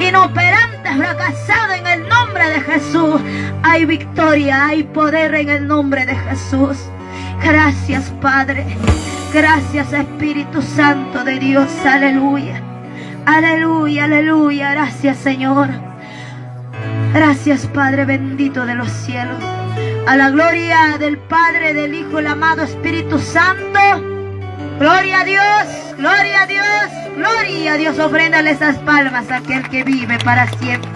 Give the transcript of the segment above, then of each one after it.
inoperante, fracasado en el nombre de Jesús. Hay victoria, hay poder en el nombre de Jesús. Gracias, Padre. Gracias, Espíritu Santo de Dios. Aleluya. Aleluya, aleluya. Gracias, Señor. Gracias, Padre bendito de los cielos. A la gloria del Padre, del Hijo, el amado Espíritu Santo. Gloria a Dios, gloria a Dios, gloria a Dios. Ofréndale esas palmas a aquel que vive para siempre.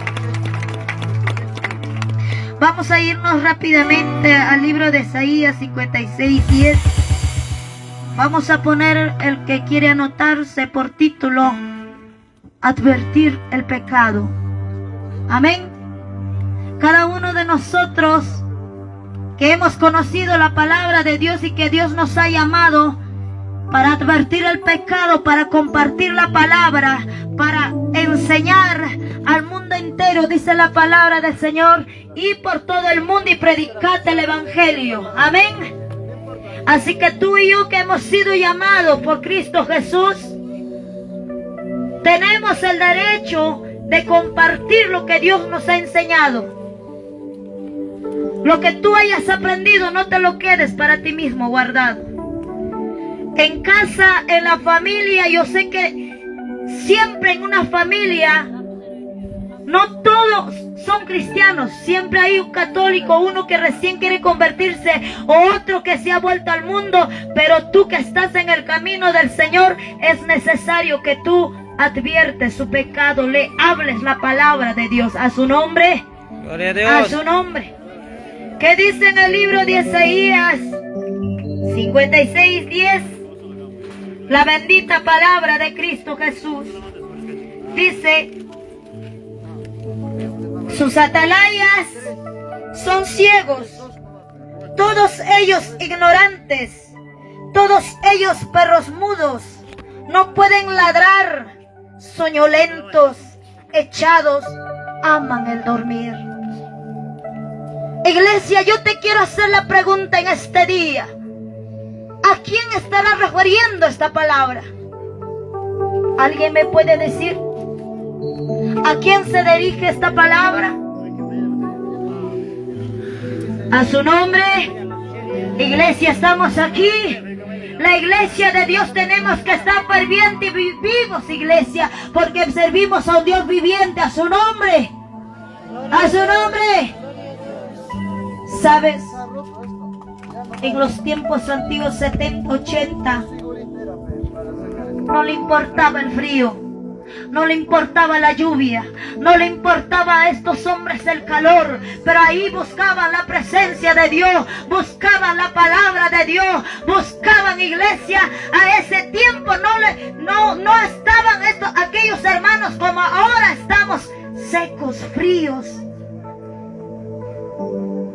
Vamos a irnos rápidamente al libro de Isaías 56:10. Vamos a poner, el que quiere anotarse, por título: advertir el pecado. Amén. Cada uno de nosotros que hemos conocido la palabra de Dios y que Dios nos ha llamado para advertir el pecado, para compartir la palabra, para enseñar al mundo entero, dice la palabra del Señor: y por todo el mundo y predicad el evangelio. Amén. Así que tú y yo, que hemos sido llamados por Cristo Jesús, tenemos el derecho de compartir lo que Dios nos ha enseñado. Lo que tú hayas aprendido, no te lo quedes para ti mismo guardado. En casa, en la familia, yo sé que siempre en una familia no todos son cristianos. Siempre hay un católico, uno que recién quiere convertirse, o otro que se ha vuelto al mundo. Pero tú que estás en el camino del Señor, es necesario que tú adviertes su pecado, le hables la palabra de Dios. A su nombre, gloria a Dios. A su nombre. ¿Qué dice en el libro de Isaías 56:10? La bendita palabra de Cristo Jesús. Dice: sus atalayas son ciegos, todos ellos ignorantes, todos ellos perros mudos, no pueden ladrar, soñolentos, echados, aman el dormir. Iglesia, yo te quiero hacer la pregunta en este día: ¿a quién estará refiriendo esta palabra? ¿Alguien me puede decir a quién se dirige esta palabra? A su nombre. Iglesia, estamos aquí. La iglesia de Dios tenemos que estar fervientes y vivos, iglesia, porque servimos a un Dios viviente. A su nombre. A su nombre. ¿Sabes? En los tiempos antiguos, 70, 80, no le importaba el frío, no le importaba la lluvia, no le importaba a estos hombres el calor, pero ahí buscaban la presencia de Dios, buscaban la palabra de Dios, buscaban, iglesia. A ese tiempo no estaban aquellos hermanos como ahora estamos, secos, fríos.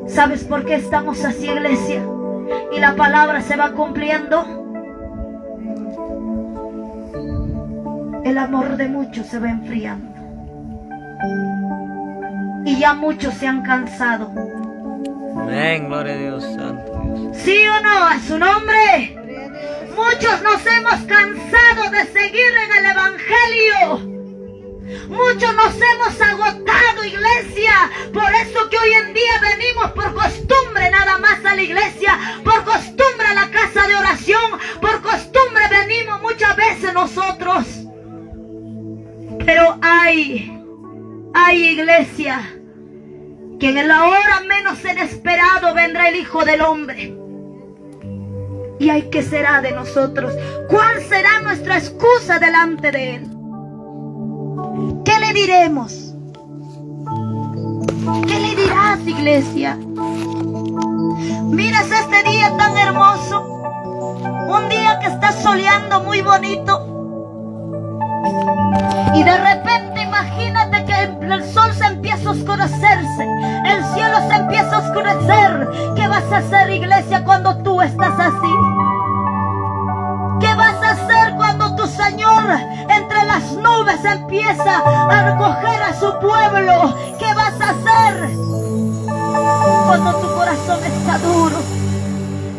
¿Sabes por qué estamos así, iglesia? Y la palabra se va cumpliendo. El amor de muchos se va enfriando. Y ya muchos se han cansado. Amén, gloria a Dios, santo Dios. ¿Sí o no? A su nombre. Muchos nos hemos cansado de seguir en el evangelio. Muchos nos hemos agotado, iglesia. Por eso que hoy en día venimos por costumbre nada más a la iglesia, por costumbre a la casa de oración, por costumbre venimos muchas veces nosotros. Pero hay iglesia, que en la hora menos inesperado vendrá el Hijo del Hombre. ¿Y hay qué será de nosotros? ¿Cuál será nuestra excusa delante de Él? ¿Qué le diremos? ¿Qué le dirás, iglesia? Miras este día tan hermoso, un día que está soleando muy bonito, y de repente imagínate que el sol se empieza a oscurecerse, el cielo se empieza a oscurecer. ¿Qué vas a hacer, iglesia, cuando tú estás así? ¿Qué vas a hacer cuando tu Señor entre las nubes empieza a recoger a su pueblo? ¿Qué vas a hacer cuando tu corazón está duro?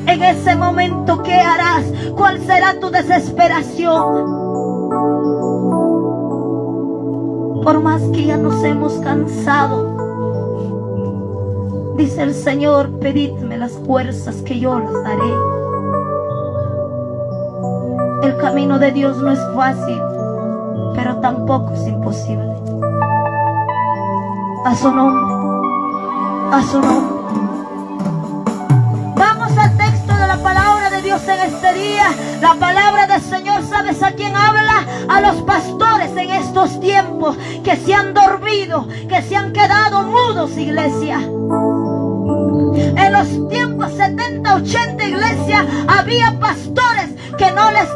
En ese momento, ¿qué harás? ¿Cuál será tu desesperación? Por más que ya nos hemos cansado, dice el Señor, pedidme las fuerzas que yo las daré. El camino de Dios no es fácil, pero tampoco es imposible. A su nombre, a su nombre. Vamos al texto de la palabra de Dios en este día. La palabra del Señor, ¿sabes a quién habla? A los pastores en estos tiempos que se han dormido, que se han quedado mudos, iglesia. En los tiempos 70, 80, iglesia, había pastores que no les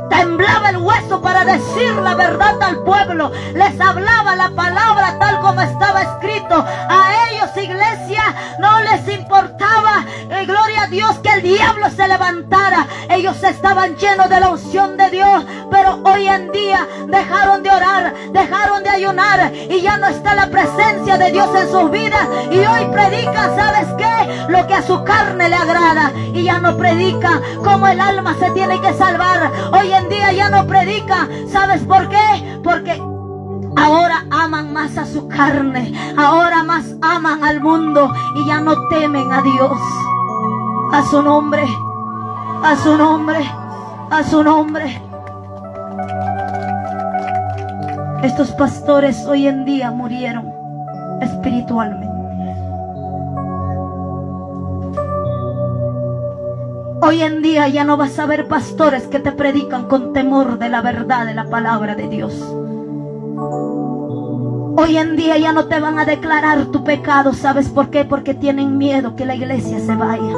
temblaba el hueso para decir la verdad al pueblo. Les hablaba la palabra tal como estaba escrito. A ellos, iglesia, no les importaba, gloria a Dios, que el diablo se levantara. Ellos estaban llenos de la unción de Dios. Pero hoy en día dejaron de orar, dejaron de ayunar, y ya no está la presencia de Dios en sus vidas. Y hoy predican, ¿sabes qué? Lo que a su carne le agrada. Y ya no predica cómo el alma se tiene que salvar. Hoy en día ya no predica. ¿Sabes por qué? Porque ahora aman más a su carne, ahora más aman al mundo, y ya no temen a Dios. A su nombre, a su nombre, a su nombre. Estos pastores hoy en día murieron espiritualmente. Hoy en día ya no vas a ver pastores que te predican con temor de la verdad de la palabra de Dios. Hoy en día ya no te van a declarar tu pecado. ¿Sabes por qué? Porque tienen miedo que la iglesia se vaya.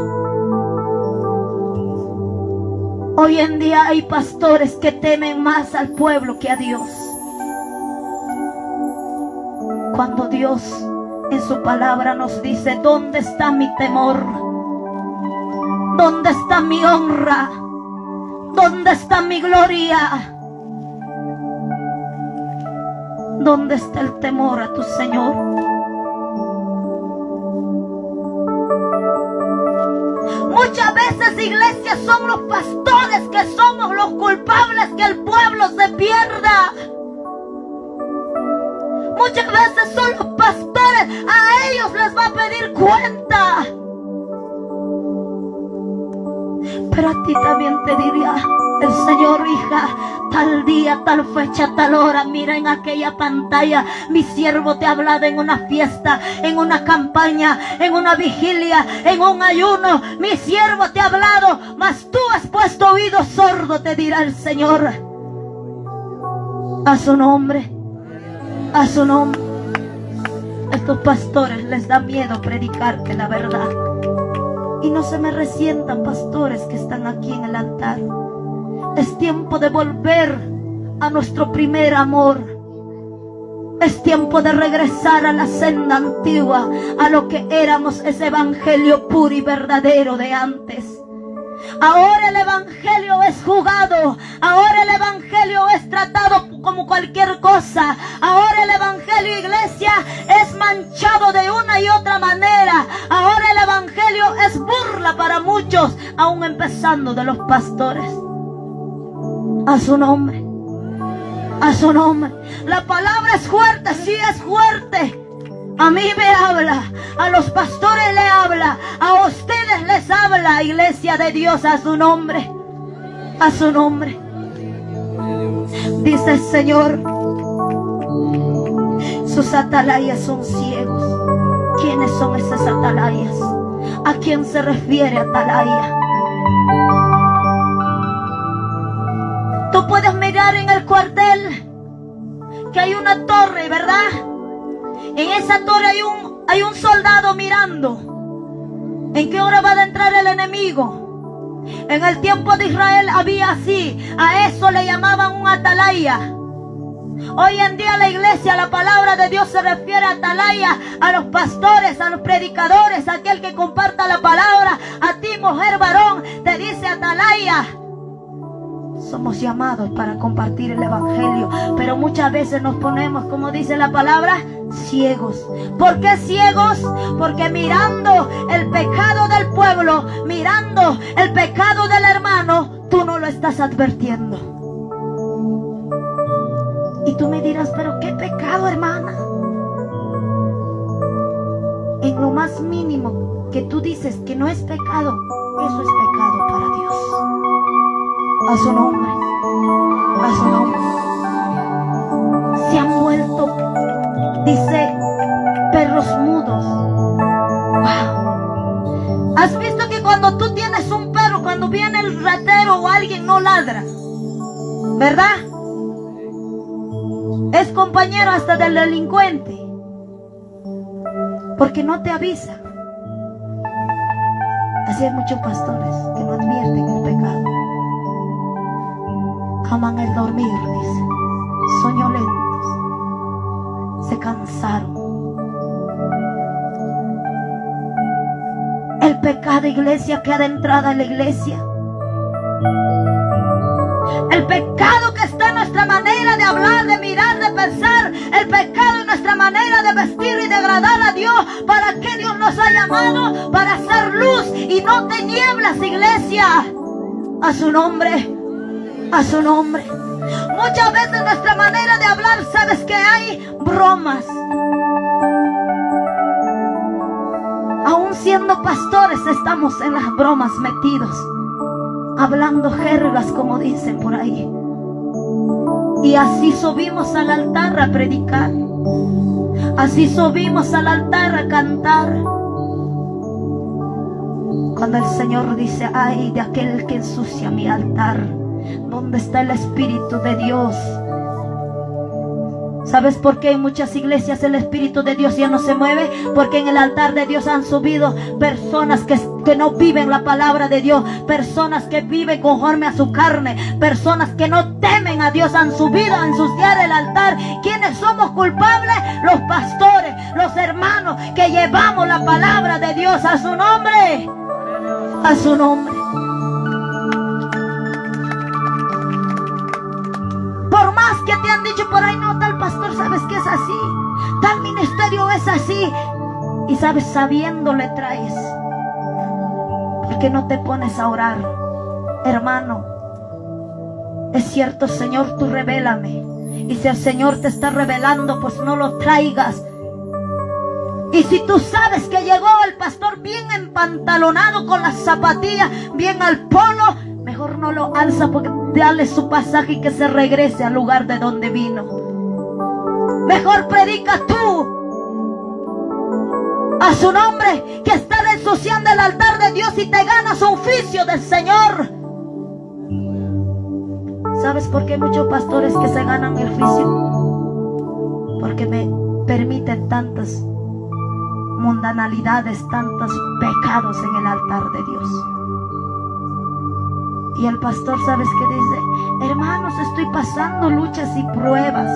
Hoy en día hay pastores que temen más al pueblo que a Dios. Cuando Dios en su palabra nos dice: ¿dónde está mi temor? ¿Dónde está mi honra? ¿Dónde está mi gloria? ¿Dónde está el temor a tu Señor? Muchas veces, iglesia, son los pastores que somos los culpables que el pueblo se pierda. Muchas veces son los pastores, a ellos les va a pedir cuenta. Pero a ti también te diría el Señor: hija, tal día, tal fecha, tal hora, mira en aquella pantalla, mi siervo te ha hablado en una fiesta, en una campaña, en una vigilia, en un ayuno. Mi siervo te ha hablado, mas tú has puesto oído sordo, te dirá el Señor. A su nombre, a su nombre. Estos pastores les da miedo predicarte la verdad. Y no se me resientan, pastores que están aquí en el altar. Es tiempo de volver a nuestro primer amor. Es tiempo de regresar a la senda antigua, a lo que éramos, ese evangelio puro y verdadero de antes. Ahora el evangelio es jugado. Ahora el evangelio es tratado como cualquier cosa. Ahora el evangelio, iglesia, es manchado de una y otra manera. Ahora el evangelio es burla para muchos, aún empezando de los pastores. A su nombre, a su nombre. La palabra es fuerte, sí es fuerte. A mí me habla, a los pastores le habla, a ustedes les habla, iglesia de Dios, a su nombre, a su nombre. Dice el Señor: sus atalayas son ciegos. ¿Quiénes son esas atalayas? ¿A quién se refiere atalaya? Tú puedes mirar en el cuartel que hay una torre, ¿verdad? En esa torre hay un soldado mirando. ¿En qué hora va a entrar el enemigo? En el tiempo de Israel había así. A eso le llamaban un atalaya. Hoy en día la iglesia, la palabra de Dios se refiere a atalaya, a los pastores, a los predicadores, a aquel que comparta la palabra. A ti, mujer, varón, te dice atalaya. Somos llamados para compartir el evangelio, pero muchas veces nos ponemos, como dice la palabra, ciegos. ¿Por qué ciegos? Porque mirando el pecado del pueblo, mirando el pecado del hermano, tú no lo estás advirtiendo. Y tú me dirás, pero ¿qué pecado, hermana? En lo más mínimo que tú dices que no es pecado, eso es pecado para Dios. A su nombre, a su nombre. Se han vuelto, dice, perros mudos. Wow. ¿Has visto que cuando tú tienes un perro, cuando viene el ratero o alguien, no ladra? ¿Verdad? Es compañero hasta del delincuente, porque no te avisa. Así hay muchos pastores que no advierten el pecado. Aman el dormir, dice. Soñolentos. Se cansaron. El pecado, iglesia, que ha de entrada en la iglesia. El pecado que está en nuestra manera de hablar, de mirar, de pensar. El pecado en nuestra manera de vestir y de agradar a Dios. ¿Para qué Dios nos ha llamado? Para hacer luz y no tinieblas, iglesia. A su nombre, a su nombre. Muchas veces nuestra manera de hablar, ¿sabes que hay? Bromas. Aún siendo pastores estamos en las bromas metidos, hablando jergas, como dicen por ahí. Y así subimos al altar a predicar. Así subimos al altar a cantar. Cuando el Señor dice, ay de aquel que ensucia mi altar, ¿dónde está el Espíritu de Dios? ¿Sabes por qué en muchas iglesias el Espíritu de Dios ya no se mueve? Porque en el altar de Dios han subido personas que no viven la palabra de Dios, personas que viven conforme a su carne, personas que no temen a Dios, han subido a ensuciar el altar. ¿Quiénes somos culpables? Los pastores, los hermanos que llevamos la palabra de Dios. A su nombre, a su nombre. Por más que te han dicho por ahí, no, tal pastor, sabes que es así, tal ministerio es así, y sabes, sabiendo le traes. ¿Por qué no te pones a orar? Hermano, es cierto, Señor, tú revélame. Y si el Señor te está revelando, pues no lo traigas. Y si tú sabes que llegó el pastor bien empantalonado, con las zapatillas bien al polo, mejor no lo alza, porque dale su pasaje y que se regrese al lugar de donde vino. Mejor predica tú. A su nombre, que está ensuciando el altar de Dios y te ganas un oficio del Señor. ¿Sabes por qué hay muchos pastores que se ganan el oficio? Porque me permiten tantas mundanalidades, tantos pecados en el altar de Dios. Y el pastor, ¿sabes qué dice? Hermanos, estoy pasando luchas y pruebas.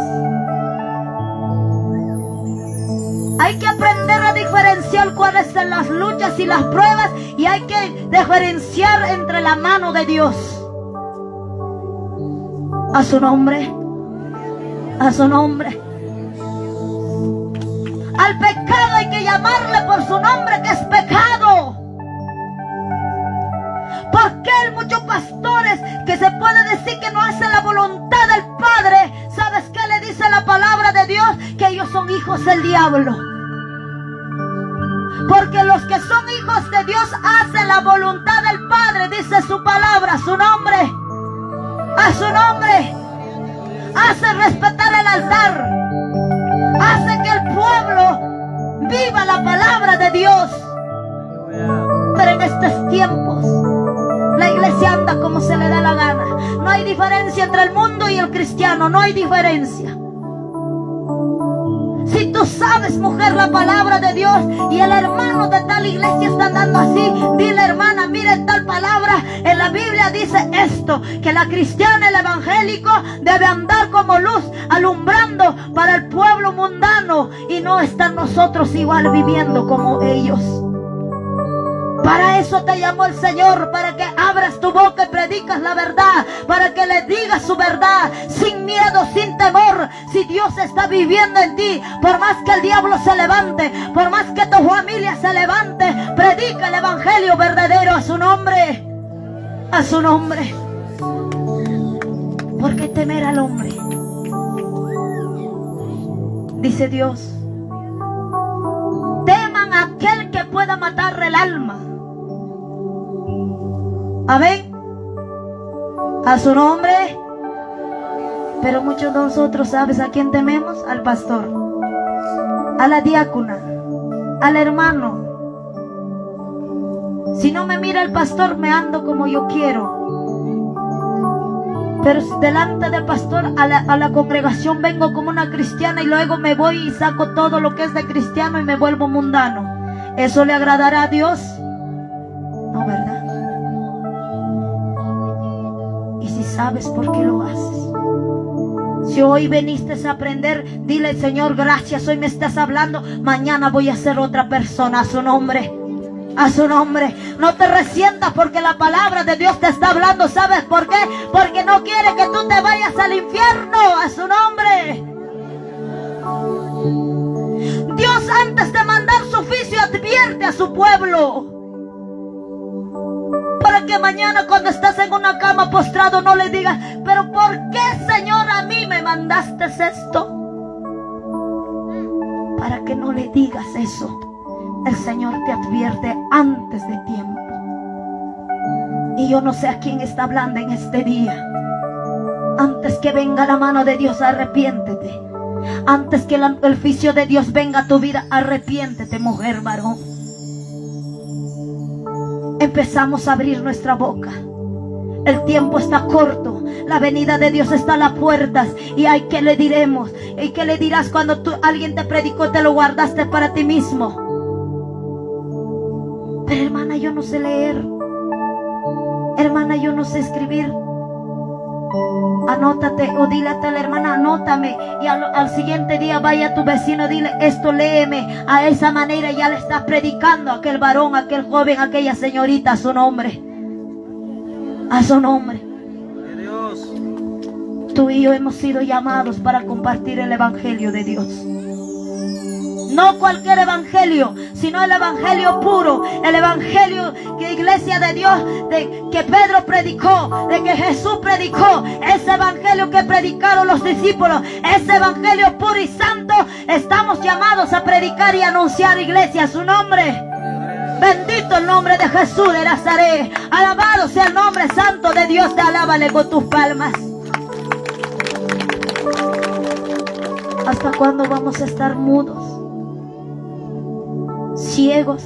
Hay que aprender a diferenciar cuáles son las luchas y las pruebas, y hay que diferenciar entre la mano de Dios. A su nombre, a su nombre. Al pecado hay que llamarle por su nombre, que es pecado. ¿Por qué hay muchos pastores que se puede decir que no hacen la voluntad del Padre? ¿Sabes qué le dice la palabra de Dios? Que ellos son hijos del diablo. Porque los que son hijos de Dios hacen la voluntad del Padre, dice su palabra, a su nombre. A su nombre. Hacen respetar el altar. Hacen que el pueblo viva la palabra de Dios. Pero en estos tiempos la iglesia anda como se le da la gana. No hay diferencia entre el mundo y el cristiano. No hay diferencia. Si tú sabes, mujer, la palabra de Dios, y el hermano de tal iglesia está andando así, dile, hermana, mire tal palabra. En la Biblia dice esto, que la cristiana, el evangélico, debe andar como luz, alumbrando para el pueblo mundano, y no estar nosotros igual viviendo como ellos. Para eso te llamó el Señor, para que abras tu boca y predicas la verdad, para que le digas su verdad, sin miedo, sin temor. Si Dios está viviendo en ti, por más que el diablo se levante, por más que tu familia se levante, predica el evangelio verdadero. A su nombre, a su nombre. ¿Por qué temer al hombre? Dice Dios, teman a aquel que pueda matar el alma. Amén. A su nombre. Pero muchos de nosotros, ¿sabes a quién tememos? Al pastor, a la diácona, al hermano. Si no me mira el pastor, me ando como yo quiero. Pero delante del pastor, a la congregación vengo como una cristiana y luego me voy y saco todo lo que es de cristiano y me vuelvo mundano. ¿Eso le agradará a Dios? No, ¿verdad? Y si sabes por qué lo haces. Si hoy viniste a aprender, dile: Señor, gracias, hoy me estás hablando, mañana voy a ser otra persona. A su nombre. A su nombre. No te resientas porque la palabra de Dios te está hablando. ¿Sabes por qué? Porque no quiere que tú te vayas al infierno. A su nombre. Dios, antes de mandar su oficio, advierte a su pueblo, para que mañana cuando estás en una cama postrado no le digas: pero ¿por qué, Señor, a mí me mandaste esto? Para que no le digas eso. El Señor te advierte antes de tiempo. Y yo no sé a quién está hablando en este día. Antes que venga la mano de Dios, arrepiéntete. Antes que el oficio de Dios venga a tu vida, arrepiéntete, mujer, varón. Empezamos a abrir nuestra boca. El tiempo está corto. La venida de Dios está a las puertas. ¿Y hay que le diremos? ¿Y qué le dirás cuando alguien te predicó, te lo guardaste para ti mismo? Pero hermana, yo no sé leer. Hermana, yo no sé escribir. Anótate, o dile a la hermana: anótame. Y al siguiente día vaya a tu vecino, dile: esto léeme. A esa manera ya le estás predicando a aquel varón, a aquel joven, a aquella señorita. A su nombre. A su nombre. Tú y yo hemos sido llamados para compartir el evangelio de Dios. No cualquier evangelio, sino el evangelio puro, el evangelio que iglesia de Dios, que Pedro predicó, de que Jesús predicó, ese evangelio que predicaron los discípulos, ese evangelio puro y santo, estamos llamados a predicar y anunciar, iglesia, a su nombre. Bendito el nombre de Jesús de Nazaret. Alabado sea el nombre santo de Dios. Te alábale con tus palmas. ¿Hasta cuándo vamos a estar mudos? Ciegos.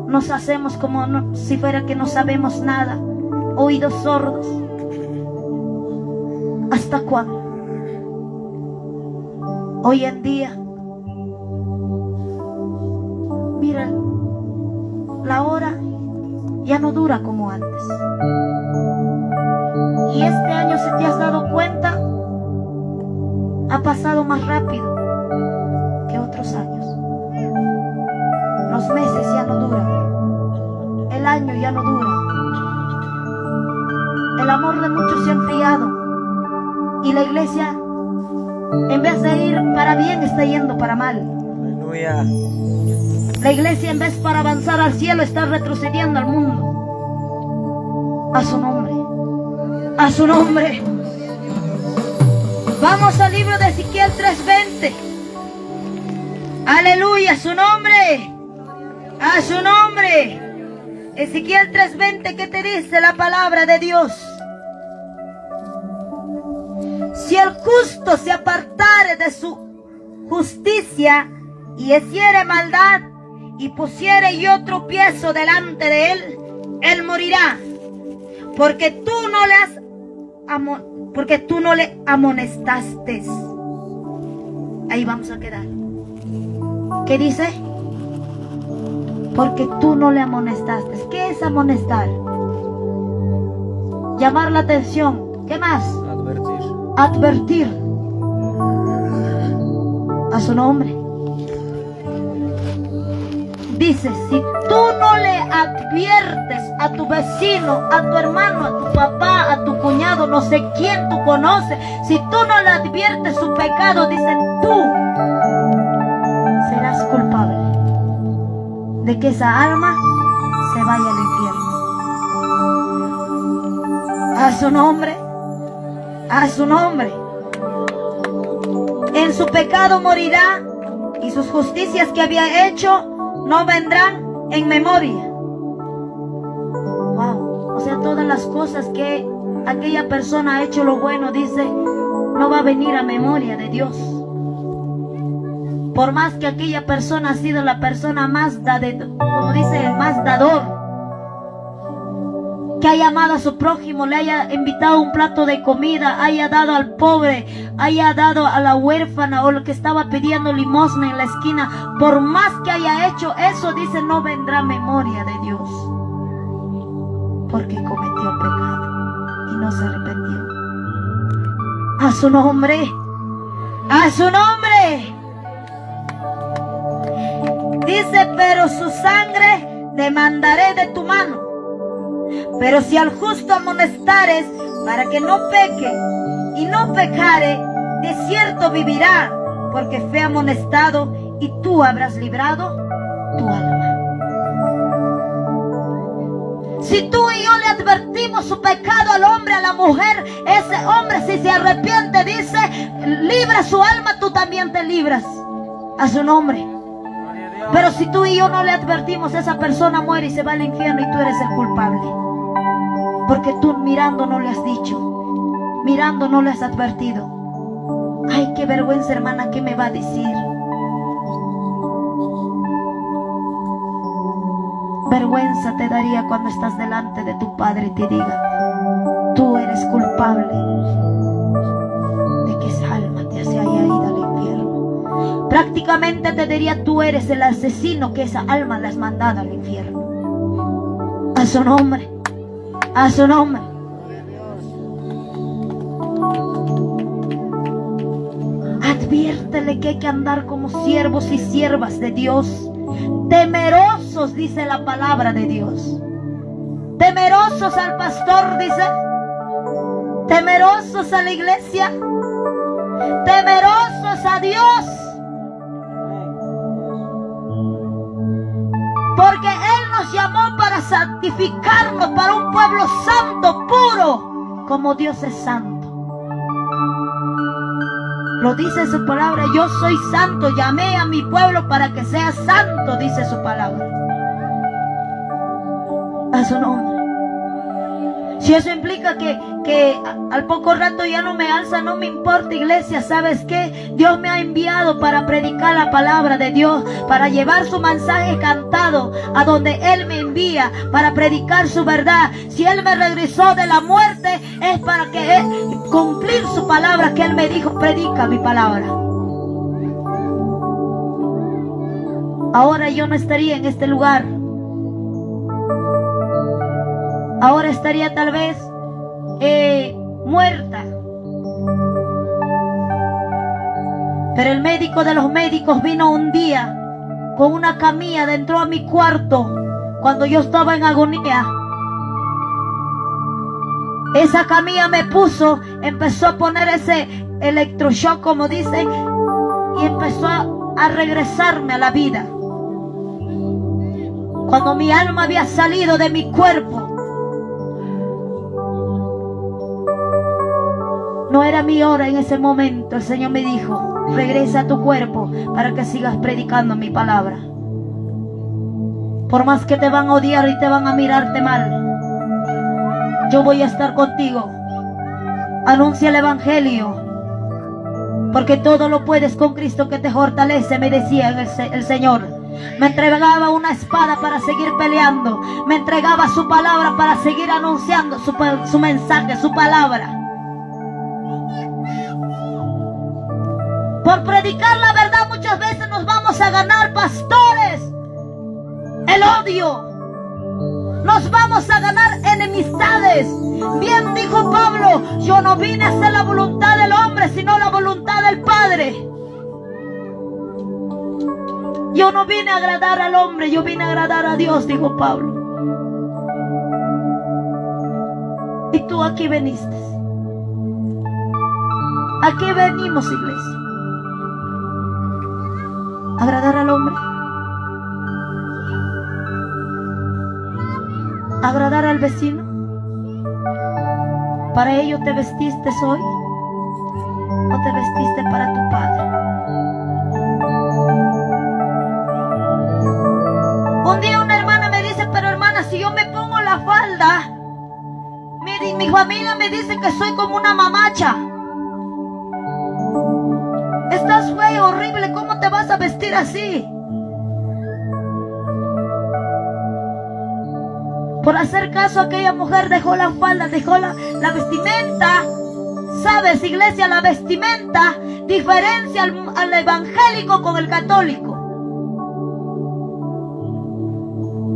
Nos hacemos como si fuera que no sabemos nada. Oídos sordos. ¿Hasta cuándo? Hoy en día, mira, la hora ya no dura como antes. Y este año, si te has dado cuenta, ha pasado más rápido que otros años. Los meses ya no duran. El año ya no dura. El amor de muchos se ha enfriado. Y la iglesia, en vez de ir para bien, está yendo para mal. Aleluya. La iglesia, en vez para avanzar al cielo, está retrocediendo al mundo. A su nombre. A su nombre. Vamos al libro de Ezequiel 3:20. Aleluya, a su nombre. A su nombre. Ezequiel 3:20, ¿qué te dice la palabra de Dios? Si el justo se apartare de su justicia y hiciere maldad y pusiere yo tropiezo delante de él, él morirá, porque tú no le amonestaste. Ahí vamos a quedar. ¿Qué dice? Porque tú no le amonestaste. ¿Qué es amonestar? Llamar la atención. ¿Qué más? Advertir. A su nombre. Dice: si tú no le adviertes a tu vecino, a tu hermano, a tu papá, a tu cuñado, no sé quién tú conoces, si tú no le adviertes su pecado, dice, tú serás culpable de que esa alma se vaya al infierno. A su nombre. A su nombre. en su pecado morirá, y sus justicias que había hecho no vendrán en memoria. Wow. O sea, todas las cosas que aquella persona ha hecho, lo bueno, dice, no va a venir a memoria de Dios. Por más que aquella persona ha sido la persona más como dice, más dador, que haya amado a su prójimo, le haya invitado un plato de comida, haya dado al pobre, haya dado a la huérfana o lo que estaba pidiendo limosna en la esquina, por más que haya hecho eso, dice, no vendrá memoria de Dios, porque cometió pecado y no se arrepintió. A su nombre, a su nombre. Dice, pero su sangre demandaré de tu mano. Pero si al justo amonestares para que no peque y no pecare, de cierto vivirá, porque fue amonestado y tú habrás librado tu alma. Si tú y yo le advertimos su pecado al hombre, a la mujer, ese hombre si se arrepiente, dice, libra su alma, tú también te libras. A su nombre. Pero si tú y yo no le advertimos, esa persona muere y se va al infierno y tú eres el culpable. Porque tú mirando no le has dicho, mirando no le has advertido. Ay, qué vergüenza, hermana, ¿qué me va a decir? Vergüenza te daría cuando estás delante de tu Padre y te diga, tú eres culpable de que esa alma te haya ido al infierno. Prácticamente te diría, tú eres el asesino que esa alma le has mandado al infierno. A su nombre, a su nombre. Adviértele que hay que andar como siervos y siervas de Dios, temerosos, dice la palabra de Dios. Temerosos al pastor, dice. Temerosos a la iglesia. Temerosos a Dios. Porque Él nos llamó para santificarnos, para un pueblo santo, puro, como Dios es santo. Lo dice su palabra, yo soy santo, llamé a mi pueblo para que sea santo, dice su palabra. A su nombre. Si eso implica que al poco rato ya no me alza, no me importa, iglesia. ¿Sabes qué? Dios me ha enviado para predicar la palabra de Dios, para llevar su mensaje cantado a donde Él me envía, para predicar su verdad. Si Él me regresó de la muerte, es para que cumplir su palabra que Él me dijo, predica mi palabra. Ahora yo no estaría en este lugar. Ahora estaría tal vez muerta. Pero el médico de los médicos vino un día con una camilla, entró a mi cuarto cuando yo estaba en agonía. Esa camilla me puso, empezó a poner ese electroshock, como dicen, y empezó a regresarme a la vida. Cuando mi alma había salido de mi cuerpo, no era mi hora en ese momento. El Señor me dijo, regresa a tu cuerpo para que sigas predicando mi palabra. Por más que te van a odiar y te van a mirarte mal, yo voy a estar contigo. Anuncia el evangelio, porque todo lo puedes con Cristo que te fortalece, me decía el Señor. Me entregaba una espada para seguir peleando, me entregaba su palabra para seguir anunciando su mensaje, su palabra. Por predicar la verdad muchas veces nos vamos a ganar, pastores, el odio. Nos vamos a ganar enemistades. Bien dijo Pablo, yo no vine a hacer la voluntad del hombre, sino la voluntad del Padre. Yo no vine a agradar al hombre, yo vine a agradar a Dios, dijo Pablo. Y tú aquí veniste. Aquí venimos, iglesia. ¿Agradar al hombre? ¿Agradar al vecino? ¿Para ello te vestiste hoy? ¿O ¿Cómo te vestiste para tu Padre? Un día una hermana me dice, pero hermana, si yo me pongo la falda, mi familia me dice que soy como una mamacha. Estás feo, horrible, ¿cómo te vas a vestir así? Por hacer caso, aquella mujer dejó la falda, dejó la vestimenta. ¿Sabes, iglesia? La vestimenta diferencia al evangélico con el católico.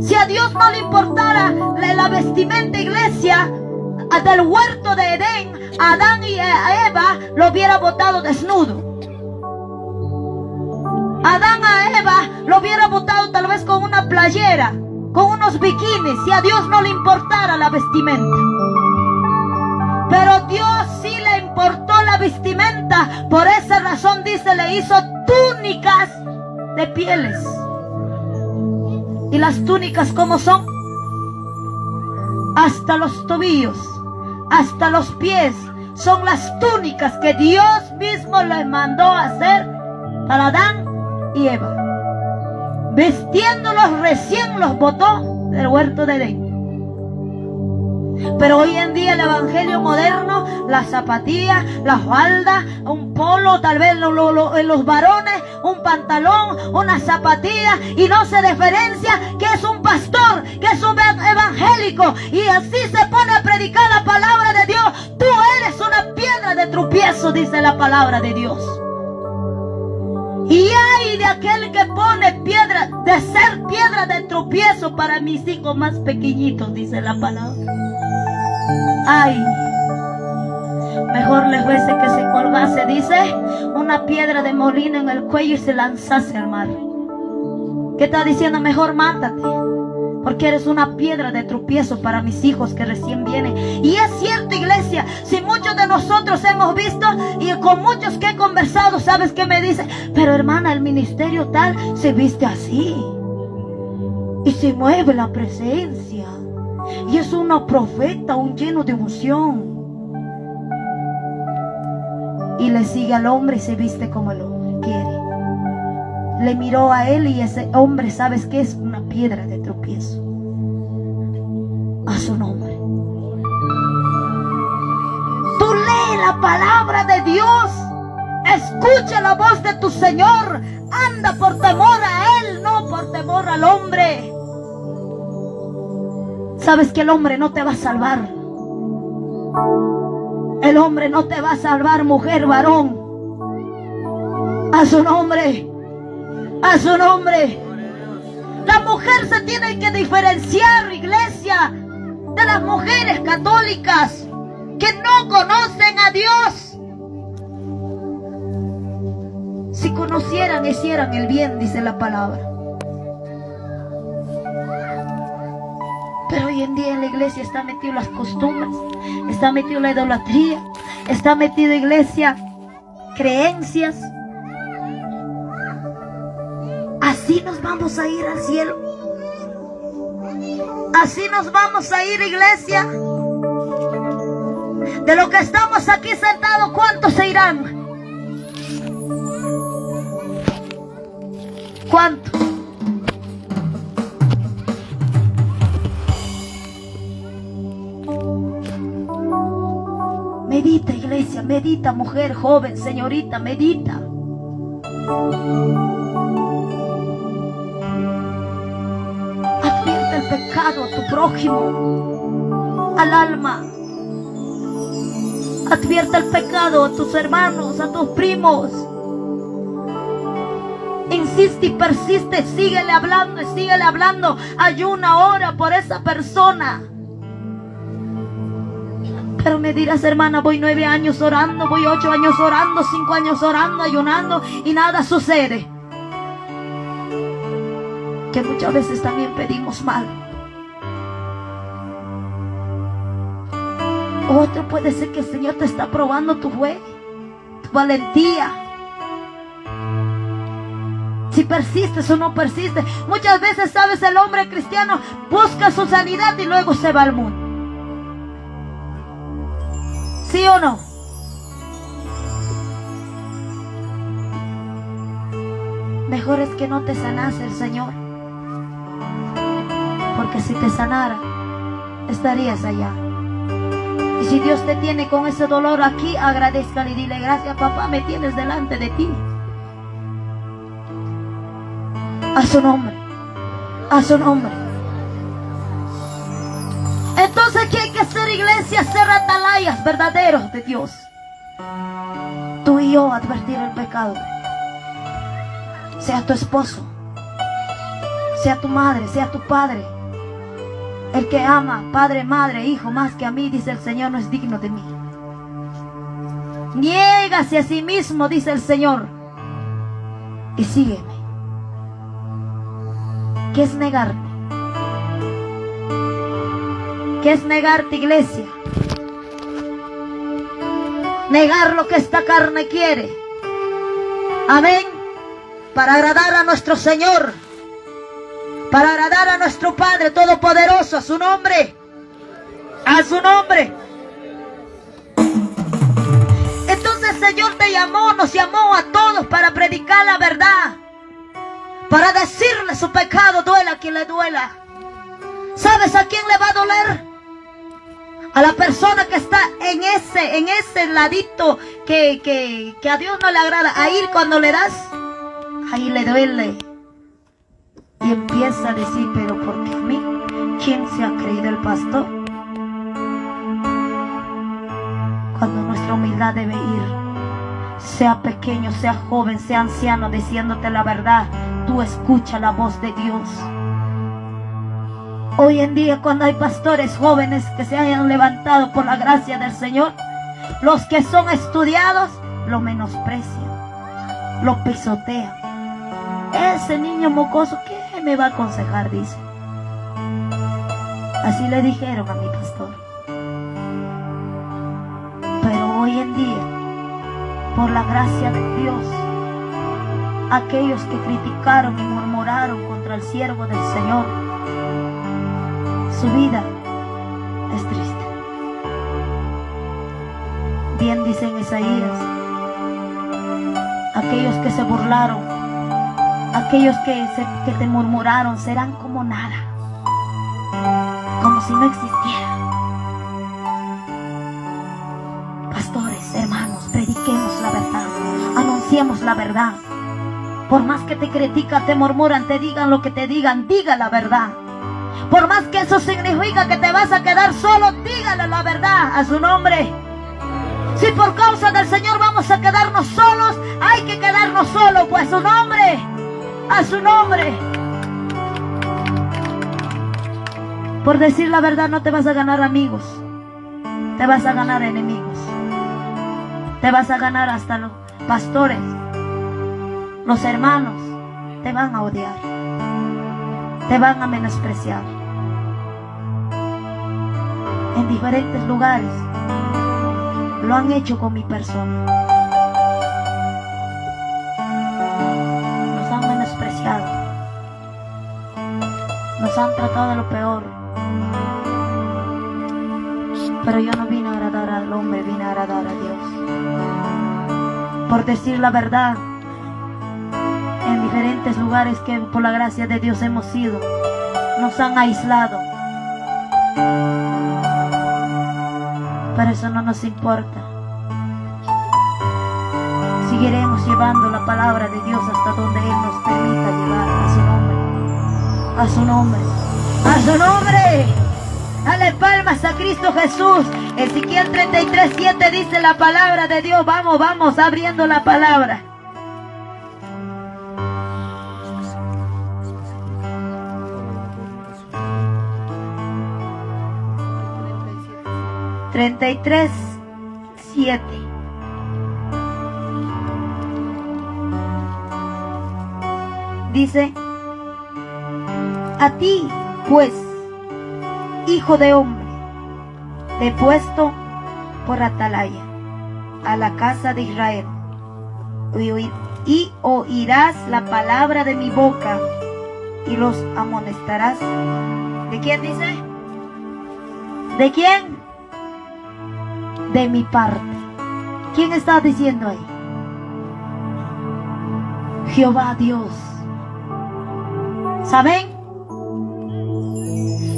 Si a Dios no le importara la vestimenta, iglesia, del huerto de Edén, a Adán y a Eva lo hubiera botado desnudo. Adán a Eva lo hubiera botado tal vez con una playera, con unos bikinis, si a Dios no le importara la vestimenta. Pero Dios sí le importó la vestimenta. Por esa razón, dice, le hizo túnicas de pieles. ¿Y las túnicas cómo son? Hasta los tobillos, hasta los pies. Son las túnicas que Dios mismo le mandó a hacer para Adán y Eva. Vestiéndolos, recién los botó del huerto de Edén. Pero hoy en día el evangelio moderno, las zapatillas, la falda, un polo, tal vez los varones, un pantalón, una zapatilla, y no se diferencia que es un pastor, que es un evangélico, y así se pone a predicar la palabra de Dios. Tú eres una piedra de tropiezo, dice la palabra de Dios. Y hay de aquel que pone piedra, de ser piedra de tropiezo para mis hijos más pequeñitos, dice la palabra. Ay, mejor les fuese que se colgase, dice, una piedra de molino en el cuello y se lanzase al mar. ¿Qué está diciendo? Mejor mátate, porque eres una piedra de tropiezo para mis hijos que recién vienen. Y es cierto, iglesia, si muchos de nosotros hemos visto, y con muchos que he conversado, ¿sabes qué me dicen? Pero hermana, el ministerio tal se viste así, y se mueve la presencia, y es una profeta, un lleno de unción. Y le sigue al hombre y se viste como el hombre quiere. Le miró a él y ese hombre, ¿sabes qué? Es una piedra de tropiezo. A su nombre. Tú lee la palabra de Dios. Escucha la voz de tu Señor. Anda por temor a Él, no por temor al hombre. Sabes que el hombre no te va a salvar. El hombre no te va a salvar, mujer, varón. A su nombre. A su nombre. La mujer se tiene que diferenciar, iglesia, de las mujeres católicas que no conocen a Dios. Si conocieran, hicieran el bien, dice la palabra. Pero hoy en día en la iglesia está metido las costumbres, está metido la idolatría, está metido, iglesia, creencias. Así nos vamos a ir al cielo. Así nos vamos a ir, iglesia. De lo que estamos aquí sentados, ¿cuántos se irán? ¿Cuántos? Medita, iglesia, medita, mujer, joven, señorita, medita. Advierte el pecado a tu prójimo, al alma. Advierte el pecado a tus hermanos, a tus primos. Insiste y persiste, síguele hablando y síguele hablando. Ayuna, ora por esa persona. Pero me dirás, hermana, voy 9 años orando, voy 8 años orando, 5 años orando, ayunando y nada sucede. Que muchas veces también pedimos mal. Otro puede ser que el Señor te está probando tu fe, tu valentía. Si persistes o no persistes. Muchas veces, sabes, el hombre cristiano busca su sanidad y luego se va al mundo. ¿Sí o no? Mejor es que no te sanase el Señor, porque si te sanara, estarías allá. Y si Dios te tiene con ese dolor aquí, agradézcale y dile: gracias, papá, me tienes delante de ti. A su nombre, a su nombre. Entonces, ¿qué hay que hacer, iglesia? Ser atalayas verdaderos de Dios. Tú y yo advertir el pecado. Sea tu esposo, sea tu madre, sea tu padre. El que ama, padre, madre, hijo, más que a mí, dice el Señor, no es digno de mí. Niégase a sí mismo, dice el Señor, y sígueme. ¿Qué es negarte? ¿Qué es negarte, iglesia? Negar lo que esta carne quiere. Amén. Para agradar a nuestro Señor, para agradar a nuestro Padre Todopoderoso, a su nombre, a su nombre. Entonces el Señor te llamó, nos llamó a todos para predicar la verdad, para decirle su pecado, duela a quien le duela. ¿Sabes a quién le va a doler? A la persona que está en ese ladito que a Dios no le agrada. Ahí cuando le das, ahí le duele. Y empieza a decir: pero ¿por qué a mí? ¿Quién se ha creído el pastor? Cuando nuestra humildad debe ir, sea pequeño, sea joven, sea anciano, diciéndote la verdad, tú escucha la voz de Dios. Hoy en día, cuando hay pastores jóvenes que se hayan levantado por la gracia del Señor, los que son estudiados lo menosprecian, lo pisotean. Ese niño mocoso, ¿qué me va a aconsejar? Dice. Así le dijeron a mi pastor. Pero hoy en día, por la gracia de Dios, aquellos que criticaron y murmuraron contra el siervo del Señor, su vida es triste. Bien dice en Isaías: aquellos que se burlaron, aquellos que te murmuraron, serán como nada, como si no existieran. Pastores, hermanos, prediquemos la verdad, anunciemos la verdad. Por más que te critican, te murmuran, te digan lo que te digan, diga la verdad. Por más que eso significa que te vas a quedar solo, dígale la verdad, a su nombre. Si por causa del Señor vamos a quedarnos solos, hay que quedarnos solos, pues a su nombre, a su nombre. Por decir la verdad no te vas a ganar amigos, te vas a ganar enemigos. Te vas a ganar hasta los pastores, los hermanos, te van a odiar, te van a menospreciar. En diferentes lugares lo han hecho con mi persona. Nos han menospreciado, nos han tratado de lo peor. Pero yo no vine a agradar al hombre, vine a agradar a Dios. Por decir la verdad, en diferentes lugares que por la gracia de Dios hemos ido, nos han aislado. Pero eso no nos importa. Seguiremos llevando la palabra de Dios hasta donde Él nos permita llegar. A su nombre, a su nombre, a su nombre. Dale palmas a Cristo Jesús. Ezequiel 33:7 dice la palabra de Dios. Vamos, vamos, abriendo la palabra. (33:7) dice: a ti, pues, hijo de hombre, te he puesto por atalaya a la casa de Israel, y oirás la palabra de mi boca y los amonestarás. ¿De quién dice? ¿De quién? De mi parte. ¿Quién está diciendo ahí? Jehová Dios. ¿Saben?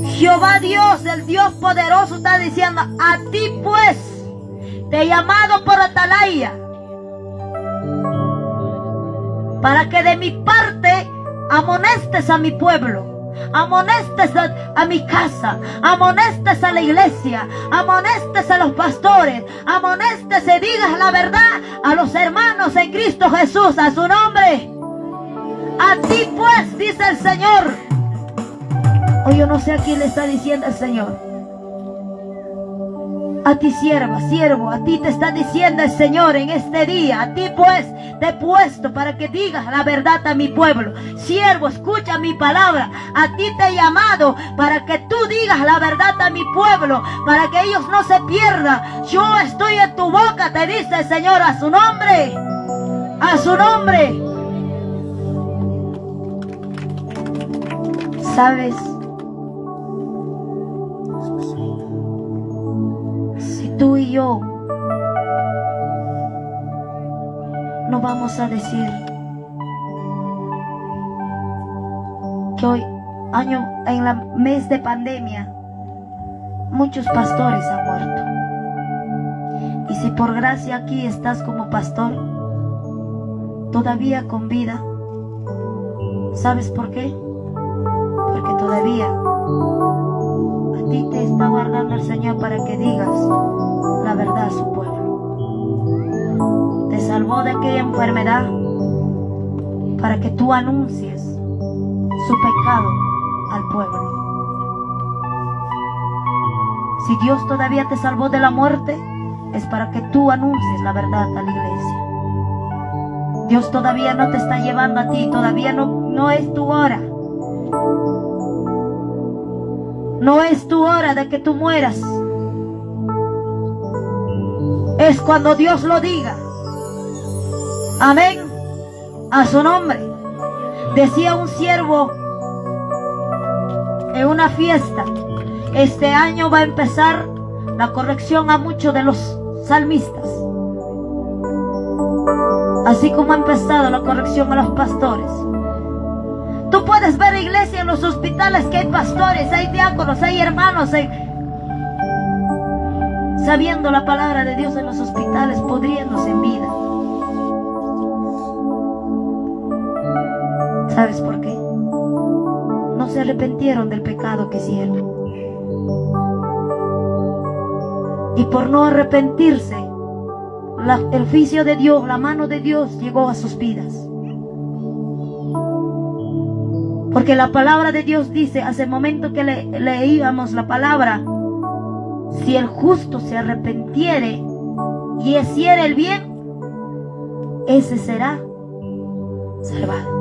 Jehová Dios, el Dios poderoso, está diciendo: a ti pues te he llamado por atalaya, para que de mi parte amonestes a mi pueblo, amonestes a mi casa, amonestes a la iglesia, amonestes a los pastores, amonestes y digas la verdad a los hermanos en Cristo Jesús, a su nombre. A ti pues, dice el Señor. O yo no sé a quién le está diciendo el Señor. A ti, sierva, siervo, a ti te está diciendo el Señor en este día. A ti pues te he puesto para que digas la verdad a mi pueblo. Siervo, escucha mi palabra. A ti te he llamado para que tú digas la verdad a mi pueblo, para que ellos no se pierdan. Yo estoy en tu boca, te dice el Señor, a su nombre. A su nombre. ¿Sabes? Si tú y yo no vamos a decir que hoy, en el mes de pandemia, muchos pastores han muerto. Y si por gracia aquí estás como pastor, todavía con vida, ¿sabes por qué? Porque todavía a ti te está guardando el Señor para que digas la verdad a su pueblo. Te salvó de aquella enfermedad para que tú anuncies su pecado al pueblo. Si Dios todavía te salvó de la muerte, es para que tú anuncies la verdad a la iglesia. Dios todavía no te está llevando a ti, todavía no es tu hora. No es tu hora de que tú mueras. Es cuando Dios lo diga. Amén. A su nombre. Decía un siervo en una fiesta: este año va a empezar la corrección a muchos de los salmistas, así como ha empezado la corrección a los pastores. Tú puedes ver, iglesia, en los hospitales que hay pastores, hay diáconos, hay hermanos, sabiendo la palabra de Dios en los hospitales, pudriéndose en vida. ¿Sabes por qué? No se arrepintieron del pecado que hicieron. Y por no arrepentirse, el juicio de Dios, la mano de Dios llegó a sus vidas. Porque la palabra de Dios dice, hace momento que leíamos la palabra: si el justo se arrepintiere y hiciere el bien, ese será salvado.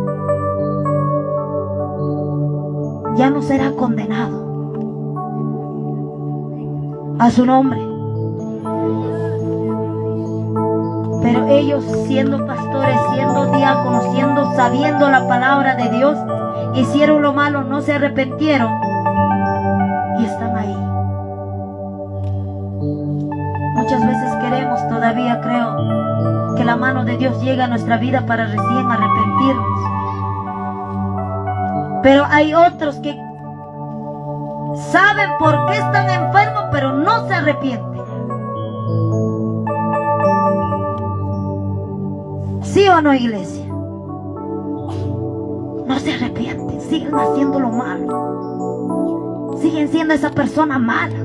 Ya no será condenado. A su nombre. Pero ellos, siendo pastores, siendo diáconos, sabiendo la palabra de Dios, hicieron lo malo, no se arrepintieron y están ahí. Muchas veces queremos, todavía creo, que la mano de Dios llega a nuestra vida para recién arrepentirnos. Pero hay otros que saben por qué están enfermos, pero no se arrepienten. ¿Sí o no, iglesia? No se arrepienten, siguen haciendo lo malo, siguen siendo esa persona mala,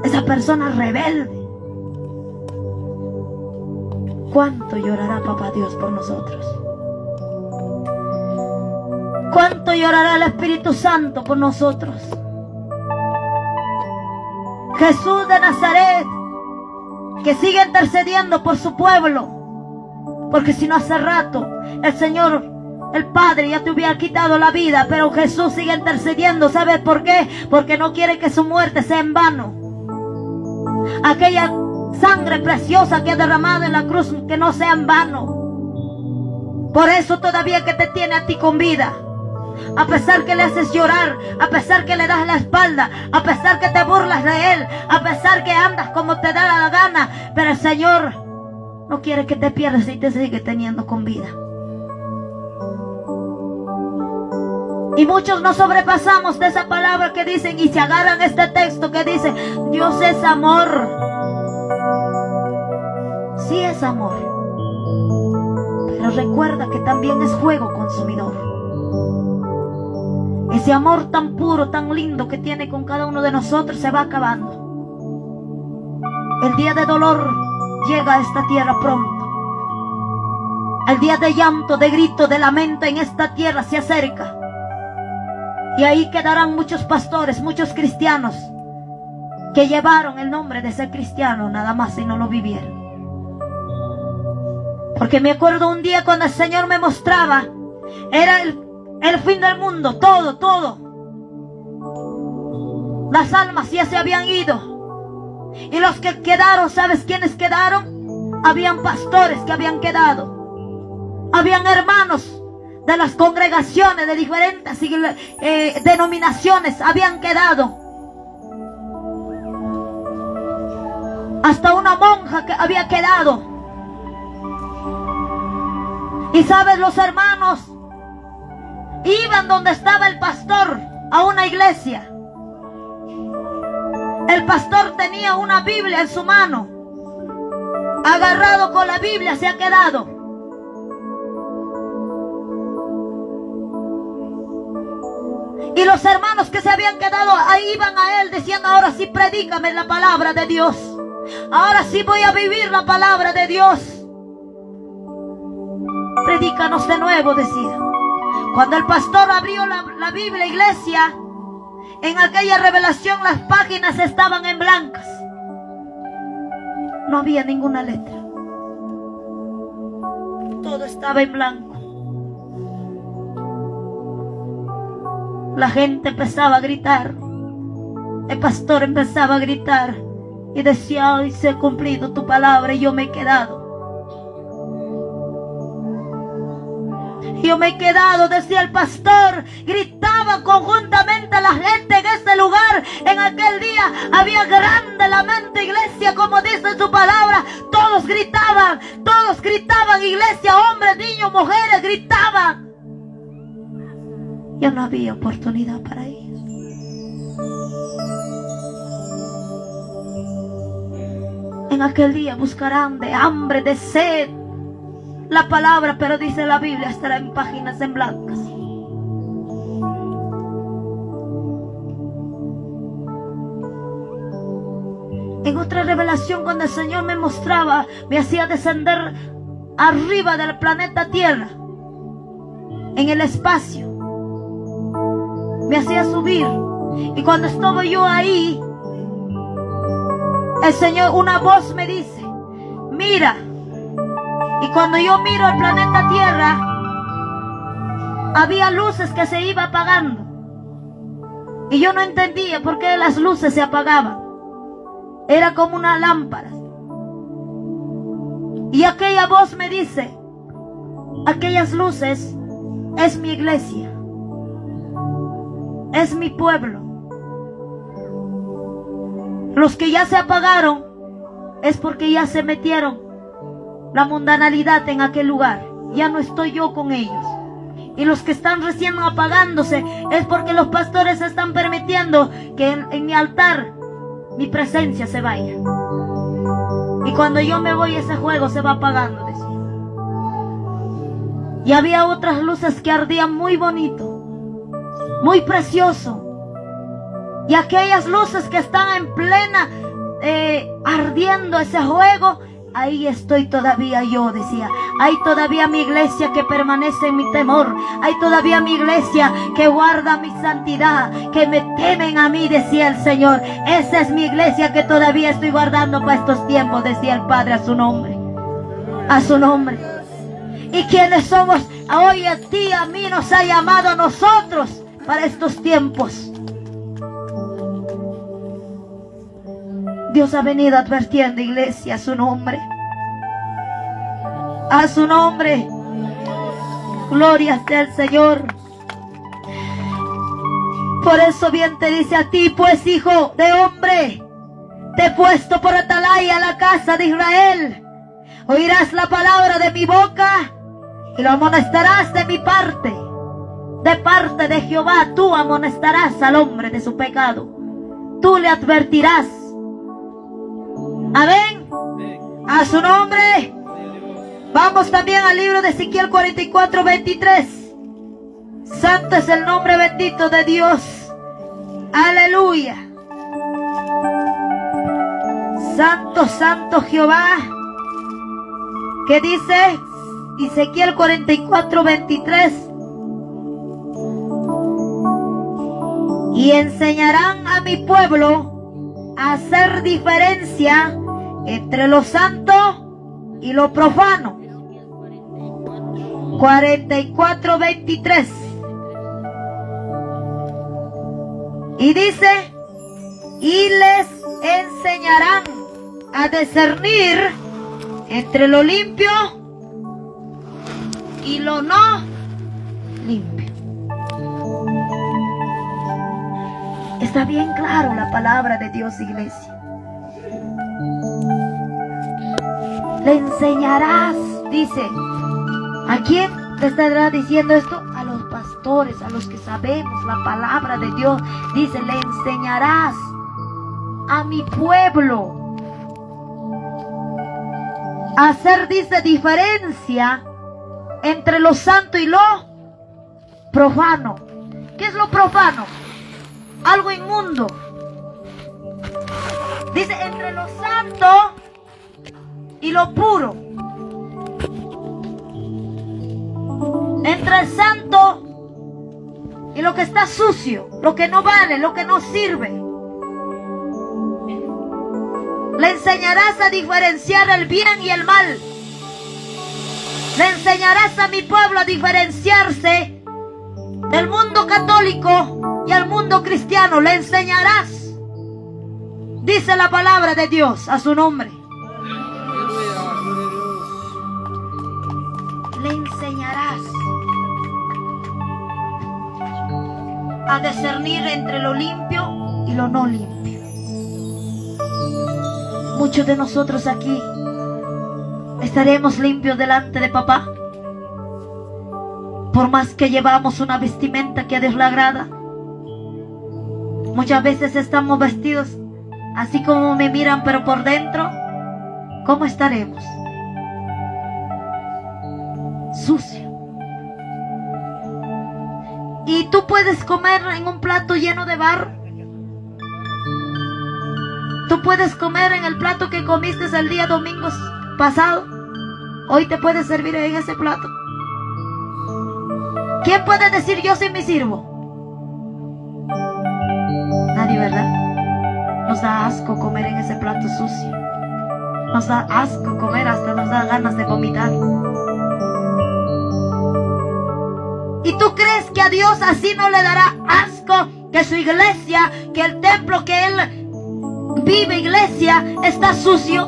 esa persona rebelde. ¿Cuánto llorará papá Dios por nosotros? ¿Cuánto llorará el Espíritu Santo por nosotros? Jesús de Nazaret, que sigue intercediendo por su pueblo, porque si no hace rato el Señor, el Padre, ya te hubiera quitado la vida, pero Jesús sigue intercediendo. ¿Sabes por qué? Porque no quiere que su muerte sea en vano. Aquella sangre preciosa que ha derramado en la cruz, que no sea en vano. Por eso todavía que te tiene a ti con vida, a pesar que le haces llorar, a pesar que le das la espalda, a pesar que te burlas de Él, a pesar que andas como te da la gana, pero el Señor no quiere que te pierdas y te sigue teniendo con vida. Y muchos nos sobrepasamos de esa palabra que dicen y se agarran este texto que dice: Dios es amor. Sí es amor, pero recuerda que también es fuego consumidor. Ese amor tan puro, tan lindo que tiene con cada uno de nosotros se va acabando. El día de dolor llega a esta tierra pronto. El día de llanto, de grito, de lamento en esta tierra se acerca. Y ahí quedarán muchos pastores, muchos cristianos que llevaron el nombre de ser cristiano nada más y no lo vivieron. Porque me acuerdo un día cuando el Señor me mostraba, era el fin del mundo, todo. Las almas ya se habían ido. Y los que quedaron, ¿sabes quiénes quedaron? Habían pastores que habían quedado. Habían hermanos de las congregaciones de diferentes denominaciones habían quedado. Hasta una monja que había quedado. Y sabes, los hermanos iban donde estaba el pastor, a una iglesia. El pastor tenía una Biblia en su mano. Agarrado con la Biblia se ha quedado. Y los hermanos que se habían quedado ahí iban a él diciendo: ahora sí predícame la palabra de Dios. Ahora sí voy a vivir la palabra de Dios. Predícanos de nuevo, decía. Cuando el pastor abrió la Biblia, iglesia, en aquella revelación las páginas estaban en blancas. No había ninguna letra. Todo estaba en blanco. La gente empezaba a gritar. El pastor empezaba a gritar y decía: hoy se ha cumplido tu palabra y yo me he quedado. Yo me he quedado, decía el pastor. Gritaban conjuntamente la gente en este lugar. En aquel día había grande lamento, iglesia, como dice su palabra. Todos gritaban, iglesia, hombres, niños, mujeres, gritaban. Ya no había oportunidad para ellos. En aquel día buscarán de hambre, de sed, la palabra, pero dice la Biblia, estará en páginas en blancas. En otra revelación, cuando el Señor me mostraba, me hacía descender arriba del planeta Tierra, en el espacio. Me hacía subir. Y cuando estaba yo ahí, el Señor, una voz me dice: mira. Y cuando yo miro el planeta Tierra, había luces que se iban apagando. Y yo no entendía por qué las luces se apagaban. Era como una lámpara. Y aquella voz me dice: aquellas luces es mi iglesia. Es mi pueblo. Los que ya se apagaron es porque ya se metieron la mundanalidad en aquel lugar. Ya no estoy yo con ellos. Y los que están recién apagándose es porque los pastores están permitiendo que en mi altar mi presencia se vaya. Y cuando yo me voy, ese juego se va apagando, decía. Y había otras luces que ardían muy bonito, muy precioso. Y aquellas luces que están en plena ardiendo ese juego, ahí estoy todavía yo, decía. Hay todavía mi iglesia que permanece en mi temor. Hay todavía mi iglesia que guarda mi santidad, que me temen a mí, decía el Señor. Esa es mi iglesia que todavía estoy guardando para estos tiempos, decía el Padre a su nombre. A su nombre. ¿Y quiénes somos? Hoy a ti, a mí nos ha llamado a nosotros para estos tiempos. Dios ha venido advirtiendo, iglesia, a su nombre. A su nombre. Gloria sea al Señor. Por eso bien te dice a ti, pues, hijo de hombre, te he puesto por atalaya a la casa de Israel. Oirás la palabra de mi boca y lo amonestarás de mi parte. De parte de Jehová tú amonestarás al hombre de su pecado. Tú le advertirás. Amén. A su nombre. Vamos también al libro de Ezequiel 44:23. Santo es el nombre bendito de Dios. Aleluya. Santo, santo Jehová. ¿Qué dice? Ezequiel 44:23. Y enseñarán a mi pueblo a hacer diferencia entre lo santo y lo profano. 44:23. Y dice, y les enseñarán a discernir entre lo limpio y lo no limpio. Está bien claro la palabra de Dios, iglesia. Le enseñarás, dice. ¿A quién te estará diciendo esto? A los pastores, a los que sabemos la palabra de Dios. Dice, le enseñarás a mi pueblo a hacer, dice, diferencia entre lo santo y lo profano. ¿Qué es lo profano? Algo inmundo. Dice, entre lo santo y lo puro. Entre el santo y lo que está sucio, lo que no vale, lo que no sirve. Le enseñarás a diferenciar el bien y el mal. Le enseñarás a mi pueblo a diferenciarse del mundo católico y al mundo cristiano. Le enseñarás, dice la palabra de Dios, a su nombre. Le enseñarás a discernir entre lo limpio y lo no limpio. Muchos de nosotros aquí estaremos limpios delante de papá, por más que llevamos una vestimenta que les agrada. Muchas veces estamos vestidos así como me miran, pero por dentro, ¿cómo estaremos? Sucio. ¿Y tú puedes comer en un plato lleno de barro? ¿Tú puedes comer en el plato que comiste el día domingo pasado? Hoy te puedes servir en ese plato. ¿Quién puede decir yo sí me sirvo? Nadie, ¿verdad? Nos da asco comer en ese plato sucio. Nos da asco comer, hasta nos da ganas de vomitar. ¿Y tú crees que a Dios así no le dará asco que su iglesia, que el templo que Él vive, iglesia, está sucio?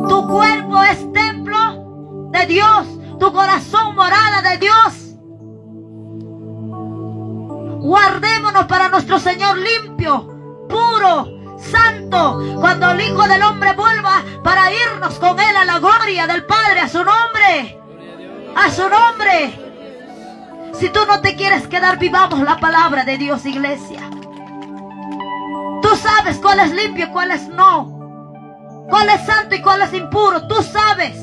Tu cuerpo es templo de Dios, tu corazón morada de Dios. Guardémonos para nuestro Señor limpio, puro, santo, cuando el Hijo del Hombre vuelva para irnos con Él a la gloria del Padre, a su nombre, a su nombre. Si tú no te quieres quedar, vivamos la palabra de Dios, iglesia. Tú sabes cuál es limpio y cuál es no, cuál es santo y cuál es impuro, tú sabes.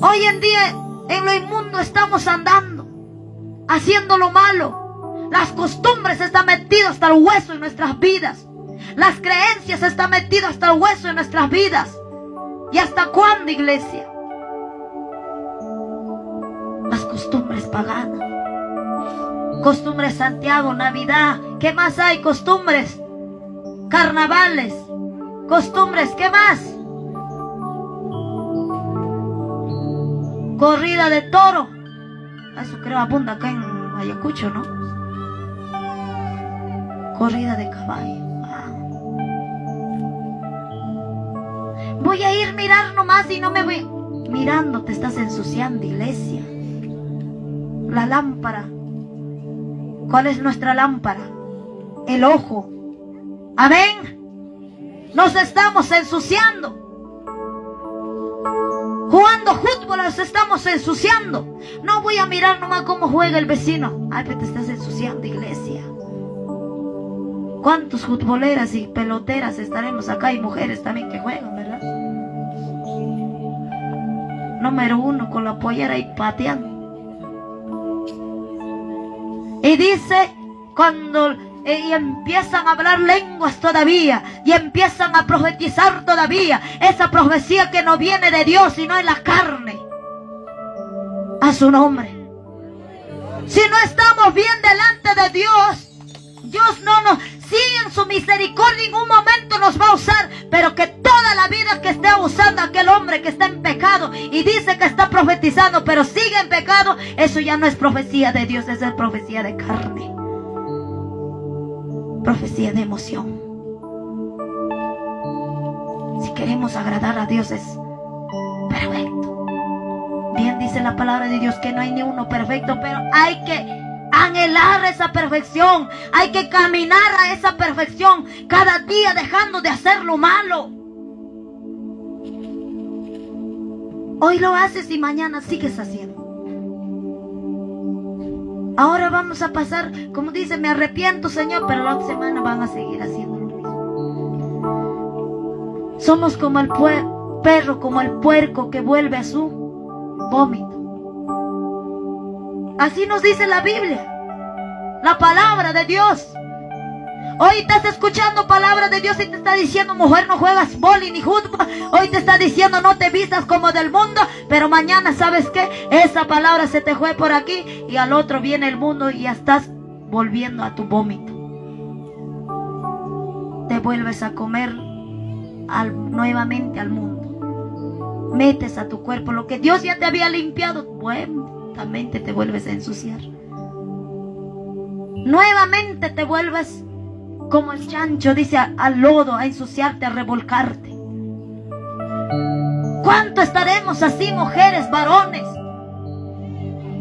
Hoy en día en lo inmundo estamos andando, haciendo lo malo. Las costumbres están metidas hasta el hueso en nuestras vidas. Las creencias están metidas hasta el hueso en nuestras vidas. ¿Y hasta cuándo, iglesia? Las costumbres paganas. Costumbres Santiago, Navidad. ¿Qué más hay? Costumbres. Carnavales. Costumbres, ¿qué más? Corrida de toro. Eso creo abunda acá en Ayacucho, ¿no? Corrida de caballo. Voy a ir a mirar nomás y no me voy. Mirando te estás ensuciando, iglesia. La lámpara. ¿Cuál es nuestra lámpara? El ojo. Amén. Nos estamos ensuciando. Juan jugando fútbol, nos estamos ensuciando. No voy a mirar nomás cómo juega el vecino. Ay, pero te estás ensuciando, iglesia. ¿Cuántos futboleras y peloteras estaremos acá? Y mujeres también que juegan, ¿verdad? Número 1 con la pollera y pateando. Y dice, cuando y empiezan a hablar lenguas todavía, y empiezan a profetizar todavía, esa profecía que no viene de Dios, sino en la carne. A su nombre. Si no estamos bien delante de Dios, Dios no nos, sí, en su misericordia en un momento nos va a usar, pero que toda la vida que esté usando aquel hombre que está en pecado y dice que está profetizando, pero sigue en pecado, eso ya no es profecía de Dios, eso es profecía de carne. Profecía de emoción. Si queremos agradar a Dios es perfecto. Bien dice la palabra de Dios que no hay ni uno perfecto, pero hay que anhelar esa perfección. Hay que caminar a esa perfección cada día, dejando de hacer lo malo. Hoy lo haces y mañana sigues haciendo. Ahora vamos a pasar, como dice, me arrepiento, Señor, pero la otra semana van a seguir haciendo lo mismo. Somos como el perro, como el puerco que vuelve a su vómito. Así nos dice la Biblia, la palabra de Dios. Hoy estás escuchando palabra de Dios y te está diciendo, mujer, no juegas boli ni fútbol. Hoy te está diciendo, no te vistas como del mundo. Pero mañana, ¿sabes qué? Esa palabra se te fue por aquí y al otro viene el mundo y ya estás volviendo a tu vómito. Te vuelves a comer nuevamente al mundo. Metes a tu cuerpo lo que Dios ya te había limpiado. Nuevamente te vuelves a ensuciar. Nuevamente te vuelves como el chancho, dice, al lodo, a ensuciarte, a revolcarte. ¿Cuánto estaremos así, mujeres, varones?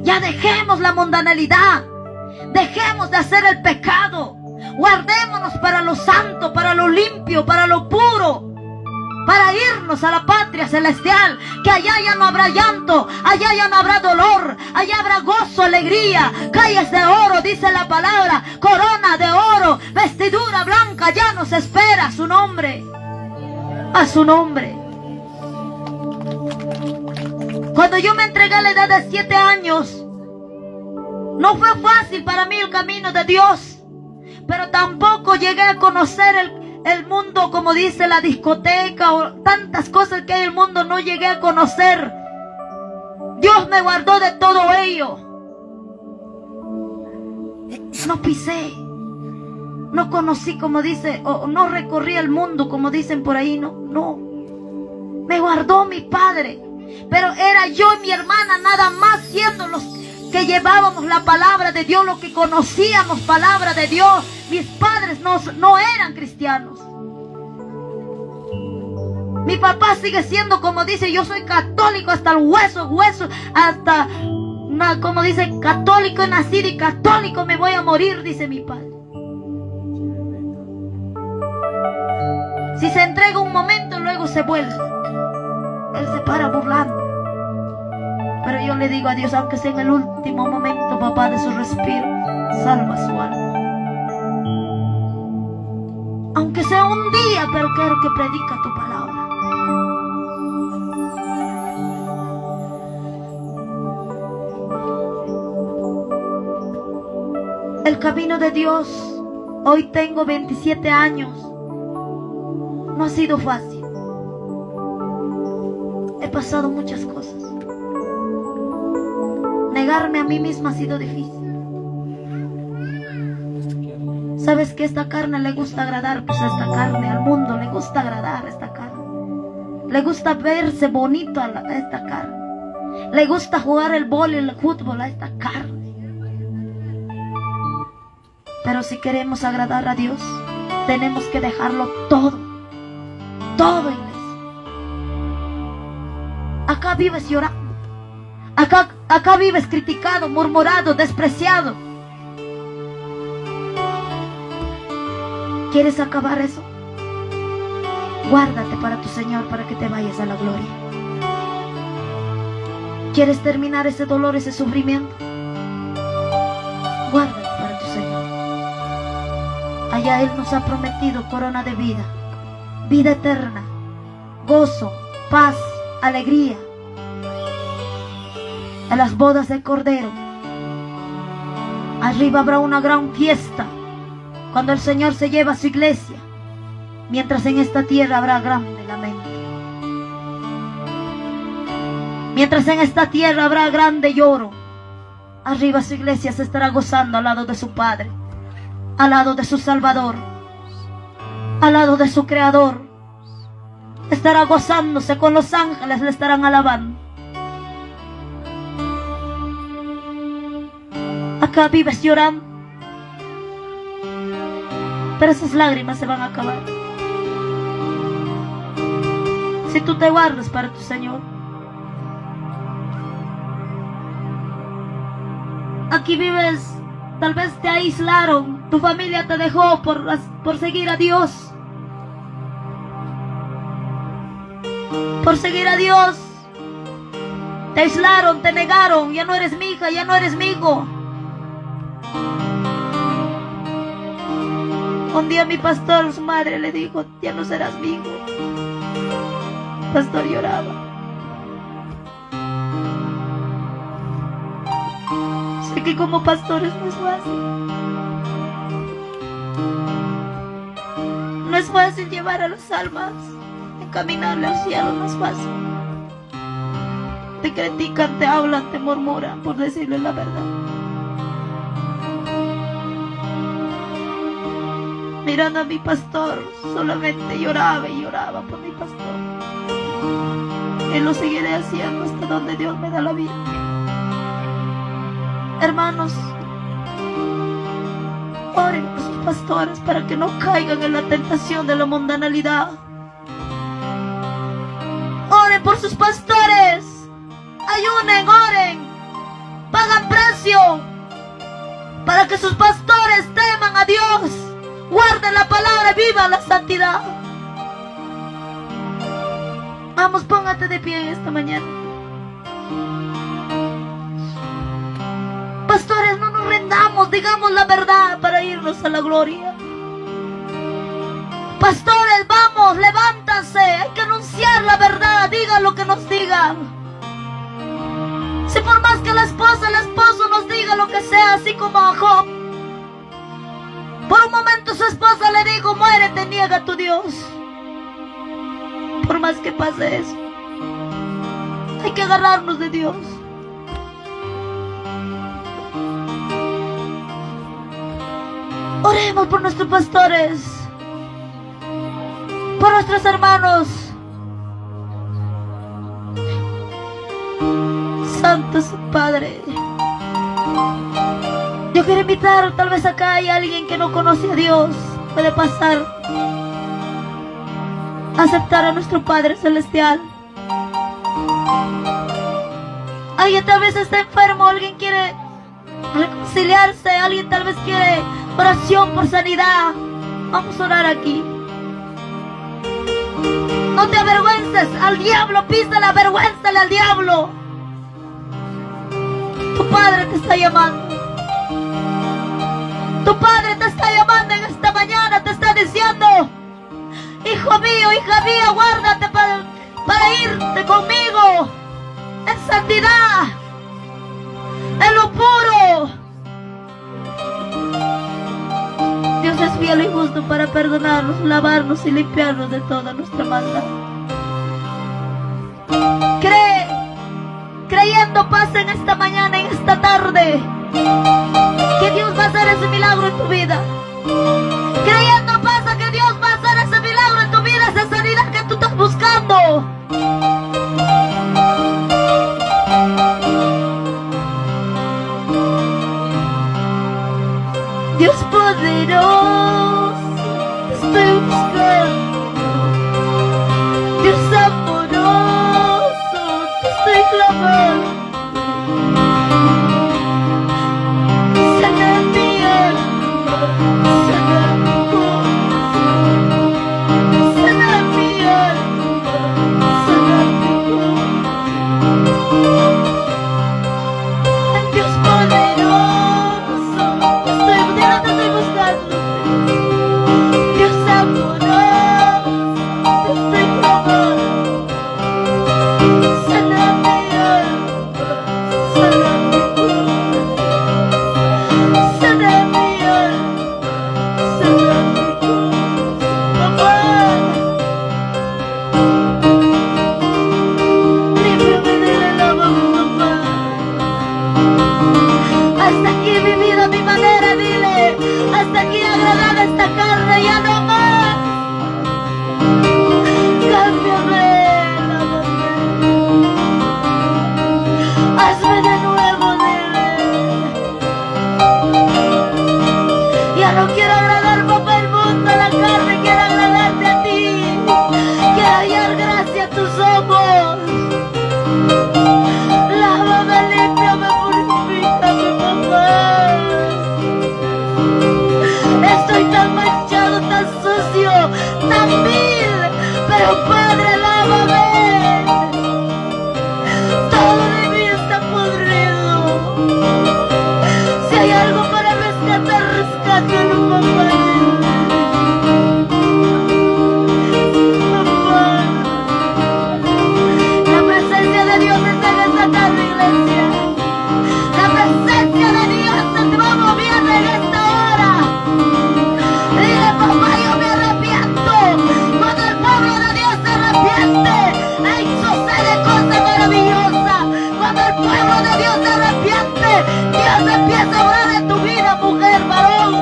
Ya dejemos la mundanalidad. Dejemos de hacer el pecado. Guardémonos para lo santo, para lo limpio, para lo puro, para irnos a la patria celestial, que allá ya no habrá llanto, allá ya no habrá dolor, allá habrá gozo, alegría, calles de oro, dice la palabra, corona de oro, vestidura blanca, ya nos espera. A su nombre, a su nombre. Cuando yo me entregué a la edad de 7 años, no fue fácil para mí el camino de Dios, pero tampoco llegué a conocer el mundo, como dice la discoteca, o tantas cosas que hay en el mundo, no llegué a conocer. Dios me guardó de todo ello. No pisé, no conocí, como dice, o no recorrí el mundo, como dicen por ahí, no. Me guardó mi Padre, pero era yo y mi hermana nada más siendo los que llevábamos la palabra de Dios, los que conocíamos palabra de Dios. Mis padres no eran cristianos. Mi papá sigue siendo, como dice, yo soy católico hasta el hueso, hasta, como dice, católico he nacido y católico me voy a morir, dice mi padre. Si se entrega un momento, luego se vuelve. Él se para burlando. Pero yo le digo a Dios, aunque sea en el último momento, papá, de su respiro, salva su alma. Aunque sea un día, pero quiero que predica tu palabra. El camino de Dios, hoy tengo 27 años, no ha sido fácil. He pasado muchas cosas. Negarme a mí misma ha sido difícil. ¿Sabes que esta carne le gusta agradar? Pues a esta carne, al mundo le gusta agradar a esta carne. Le gusta verse bonito a esta carne. Le gusta jugar el vóley, el fútbol a esta carne. Pero si queremos agradar a Dios, tenemos que dejarlo todo. Todo, iglesia. Acá vives llorando. Acá vives criticado, murmurado, despreciado. ¿Quieres acabar eso? Guárdate para tu Señor, para que te vayas a la gloria. ¿Quieres terminar ese dolor, ese sufrimiento? Guárdalo para tu Señor. Allá Él nos ha prometido corona de vida, vida eterna, gozo, paz, alegría. En las bodas del Cordero, arriba habrá una gran fiesta cuando el Señor se lleva a su iglesia, mientras en esta tierra habrá grande lamento. Mientras en esta tierra habrá grande lloro, arriba su iglesia se estará gozando al lado de su Padre, al lado de su Salvador, al lado de su Creador. Estará gozándose con los ángeles, le estarán alabando. Acá vives llorando, pero esas lágrimas se van a acabar si tú te guardas para tu Señor. Aquí vives, tal vez te aislaron, tu familia te dejó por seguir a Dios. Por seguir a Dios, te aislaron, te negaron, ya no eres mi hija, ya no eres mi hijo. Un día mi pastor, su madre le dijo, ya no serás mi hijo. El pastor lloraba. Sé que como pastores no es fácil. No es fácil llevar a las almas, encaminarle al cielo, no es fácil. Te critican, te hablan, te murmuran por decirles la verdad. Mirando a mi pastor, solamente lloraba y lloraba por mi pastor. Y lo seguiré haciendo hasta donde Dios me da la vida. Hermanos, oren por sus pastores para que no caigan en la tentación de la mundanalidad. Oren por sus pastores, ayunen, oren, pagan precio para que sus pastores teman a Dios, guarden la palabra, vivan la santidad. Vamos, póngate de pie en esta mañana. Pastores, no nos rendamos, digamos la verdad para irnos a la gloria. Pastores, vamos, levántanse, hay que anunciar la verdad, digan lo que nos digan. Si por más que la esposa, el esposo nos diga lo que sea, así como a Job, por un momento su esposa le dijo, muérete, niega a tu Dios. Por más que pase eso, hay que agarrarnos de Dios. Oremos por nuestros pastores, por nuestros hermanos. Santo su Padre. Yo quiero invitar, tal vez acá hay alguien que no conoce a Dios. Puede pasar, aceptar a nuestro Padre Celestial. Alguien tal vez está enfermo, alguien quiere reconciliarse, alguien tal vez quiere oración por sanidad. Vamos a orar aquí. No te avergüences al diablo, písale, avergüénzale al diablo. Tu Padre te está llamando. Tu Padre te está llamando en esta mañana, te está diciendo, hijo mío, hija mía, guárdate para irte conmigo en santidad, en lo puro. Dios es fiel y justo para perdonarnos, lavarnos y limpiarnos de toda nuestra maldad. Creyendo pasa en esta mañana, en esta tarde, que Dios va a hacer ese milagro en tu vida. Creyendo pasa que Dios va a hacer ese milagro en tu vida, esa sanidad que tú estás buscando. Dios poderoso, te estoy buscando. Dios amoroso, te estoy clamando. Sana mi alma, sana mi corazón. Sana mi alma, sana mi corazón. somos. Lávame, límpiame, purifícame, papá. Estoy tan manchado, tan sucio, tan vil, pero Padre, lávame. Todo de mí está podrido. Si hay algo para rescatar, rescátalo, papá. Papá. La presencia de Dios está en esta tarde, iglesia. La presencia de Dios se va moviendo en esta hora. Dile, papá, yo me arrepiento. Cuando el pueblo de Dios se arrepiente, ahí sucede cosas maravillosas. Cuando el pueblo de Dios se arrepiente, Dios empieza a obrar en tu vida, mujer, varón.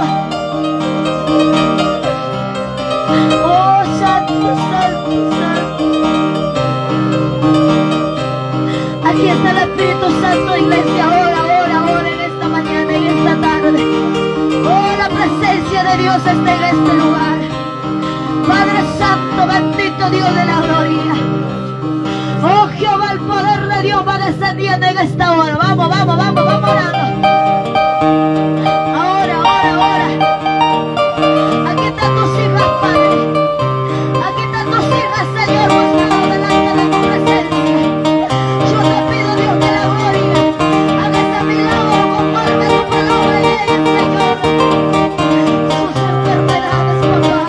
Oh, santo, santo, santo. Aquí está el Espíritu Santo, iglesia. Ahora, ahora, ahora, en esta mañana, en esta tarde. Oh, la presencia de Dios está en este lugar. Padre Santo, bendito Dios de la gloria. Oh, Jehová, el poder de Dios va descendiendo en esta hora. Vamos, vamos, vamos, vamos orando. Ahora, ahora, ahora. Aquí están tus hijas, Padre. Aquí están tus hijas, Señor, mostrando delante de tu presencia. Yo te pido, Dios de la gloria, haga ese milagro conforme a tu palabra y ellas, Señor. Sus enfermedades, papá.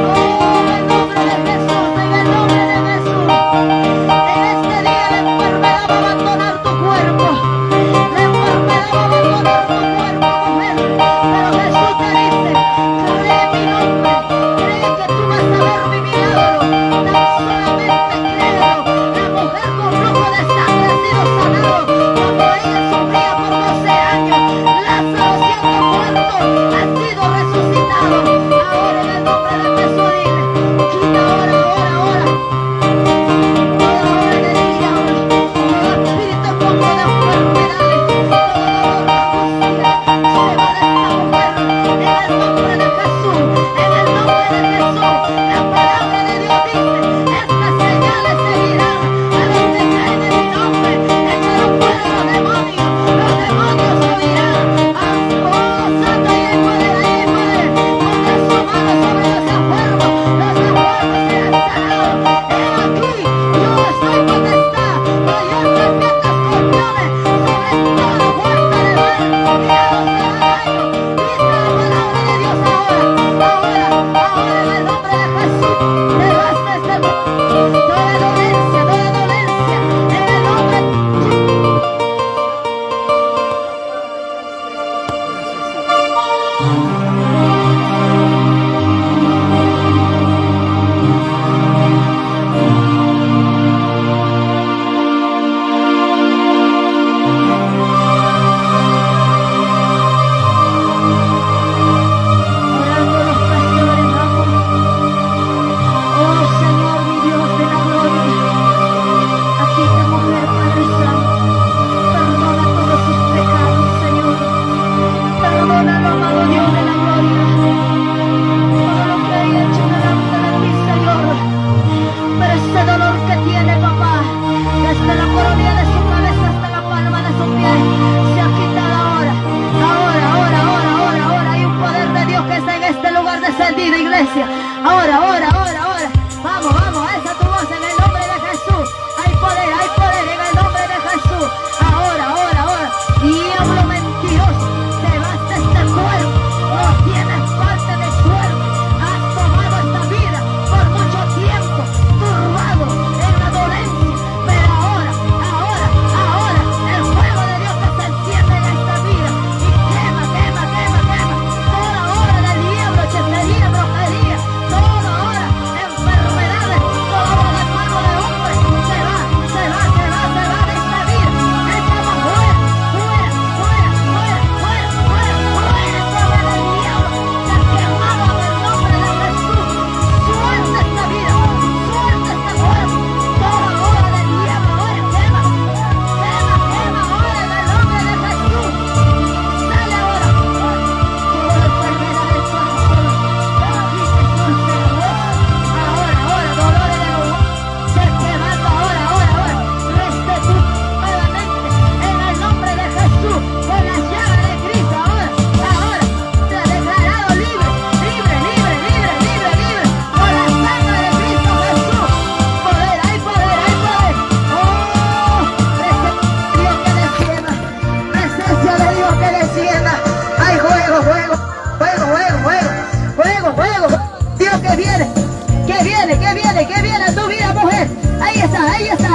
Oh, en el nombre de Jesús, en el nombre de Jesús. En este día la enfermedad va a abandonar tu cuerpo. La enfermedad ahí está,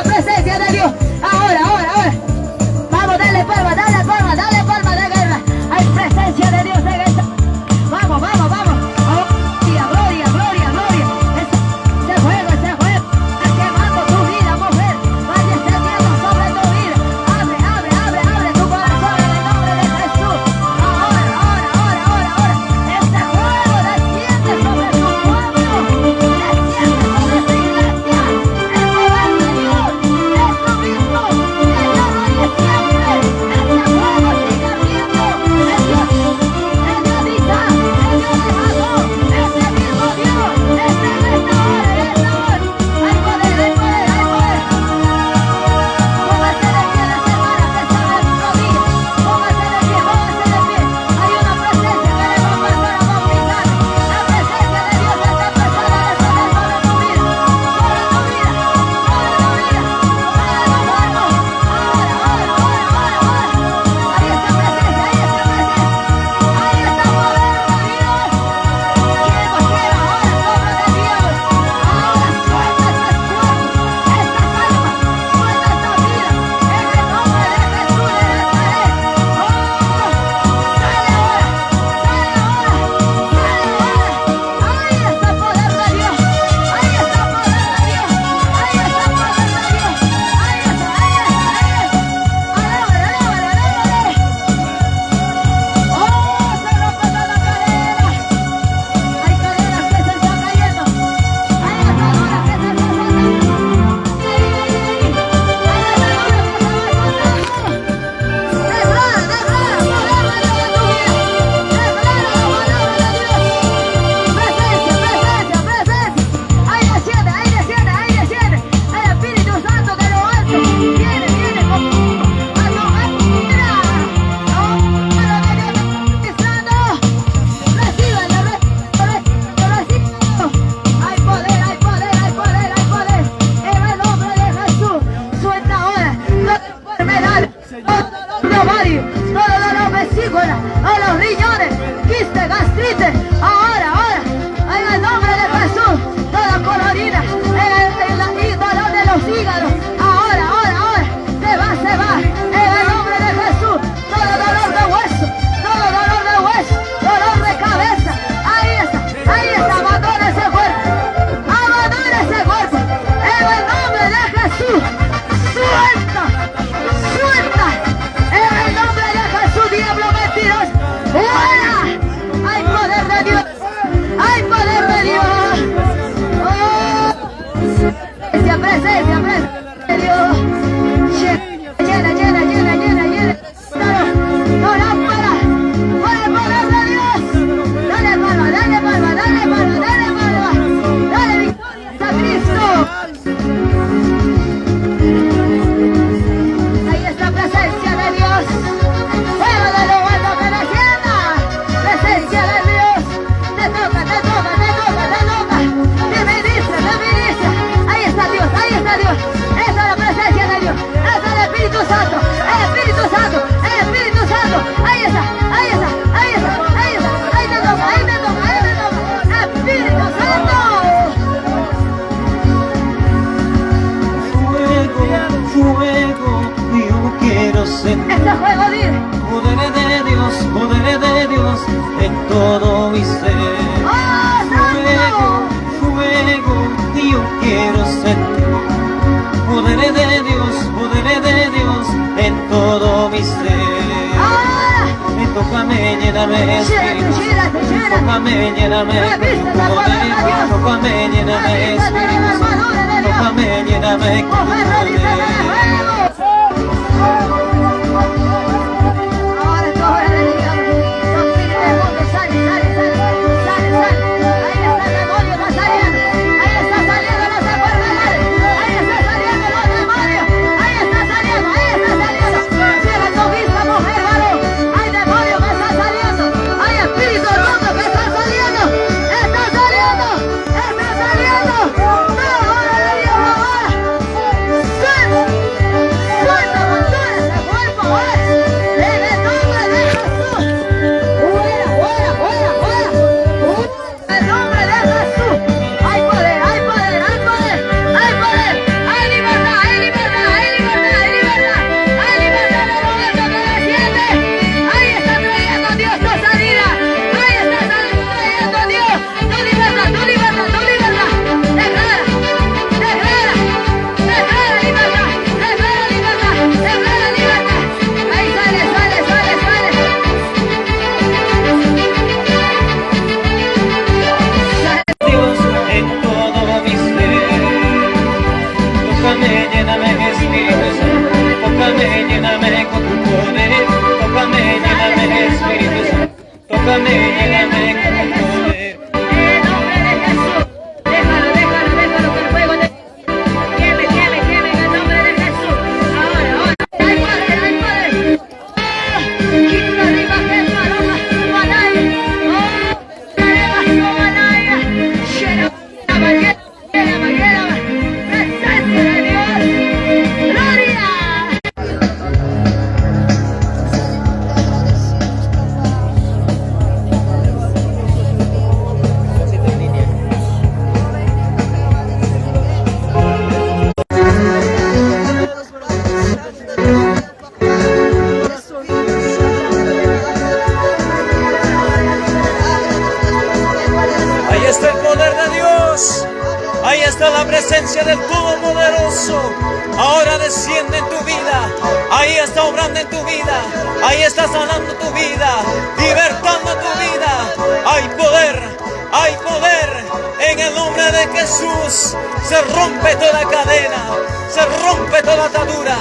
presencia de Dios. Ahora. Vamos, dale palma de guerra. Hay presencia de Dios en esta. Vamos. Oh, gloria. Ese fuego. Está quemando tu vida, mujer. Vaya extendiendo sobre tu vida. Abre tu corazón en el nombre de Jesús. Ahora. Ese fuego desciende sobre tu pueblo. Desciende sobre tu iglesia. El poder de Dios es lo mismo. De ahora y de siempre. Ese fuego sigue ardiendo. El Dios de Isaac, el Dios de Jacob, ese mismo Dios, está en esta hora. Hay poder. Póngase de pie, las hermanas que están en rodillas. Póngase de pie. Hay una presencia que le va a pasar a bautizar. La presencia de Dios está empezando a descender sobre tu vida. Ahí está presencia. Ahí está poder de Dios. Quiero ahora sobra de Dios. Ahora suelta estas cuerpos, estas almas, suelta esta vida. En el nombre de Jesús de Nazaret. Sale ahora. Ahí está el poder de Dios. Ahí está el poder de Dios. Alábale. Se rompe toda cadena. Hay cadenas que se están cayendo. Hay ataduras que se están soltando. Declara, poder de Dios en tu vida. Declara la palabra de Dios. Presencia. Ahí desciende. El Espíritu Santo de lo alto. Viene conmigo. Hay poder. En el nombre de Jesús, suelta ahora toda enfermedad, todo dolor de ovario, todo dolor vesícula, a los riñones, quiste, gastritis. Ahora, en el nombre de Jesús, toda colorina, y dolor de los hígados. Ahora, se va. En el nombre de Jesús, todo dolor de hueso, dolor de cabeza. Ahí está, abandona ese cuerpo. En el nombre de Jesús, suelta. En el nombre de Jesús, diablo mentiroso, fuera. Hay poder de Dios. Presencia de Dios. Llena. No lámpara. Por el poder de Dios. Dale palma. Dale victoria a Cristo. Ahí está presencia de Dios. Fuego de lo alto que descienda. Presencia de Dios. Te toca. Te ministra. Ahí está Dios. Esa es la presencia de Dios. Esa es el Espíritu Santo. Ahí está. Ahí te toca. Espíritu Santo. Fuego, yo quiero sentir Este juego dice. poder de Dios en todo mi ser. Fuego, yo quiero sentir poder de Dios en todo mi ser. Tócame, lléname, Espíritu Santo. Tócame, lléname, Tócame, lléname, Espíritu Santo. Tócame, lléname, Ahora es hora de Dios. Los espíritus del mundo sale. Ahí está el demonio, está saliendo. Ahí está saliendo las enfermedades. Ahí está saliendo los demonios. Ahí está saliendo. Cierra tu vista, mujer, varón. Hay demonio que está saliendo. Hay espíritu roto que está saliendo. Está saliendo. Ahora de Dios, ahora. Todopoderoso ahora desciende en tu vida. Ahí está obrando en tu vida. Ahí está sanando tu vida, libertando tu vida. Hay poder, hay poder. En el nombre de Jesús se rompe toda cadena, se rompe toda atadura,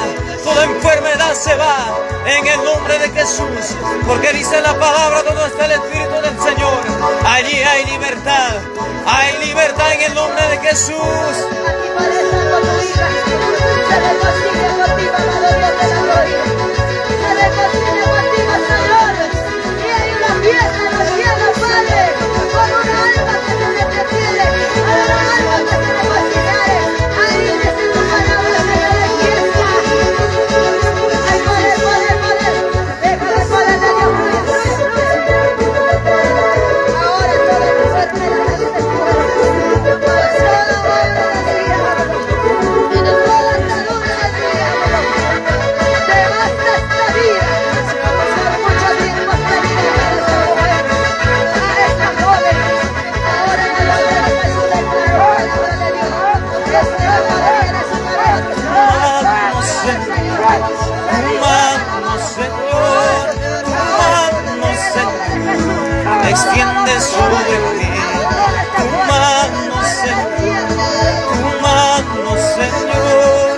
toda enfermedad se va en el nombre de Jesús, porque dice la palabra donde está el Espíritu del Señor, allí hay libertad en el nombre de Jesús. Extiende sobre mí tu mano, Señor,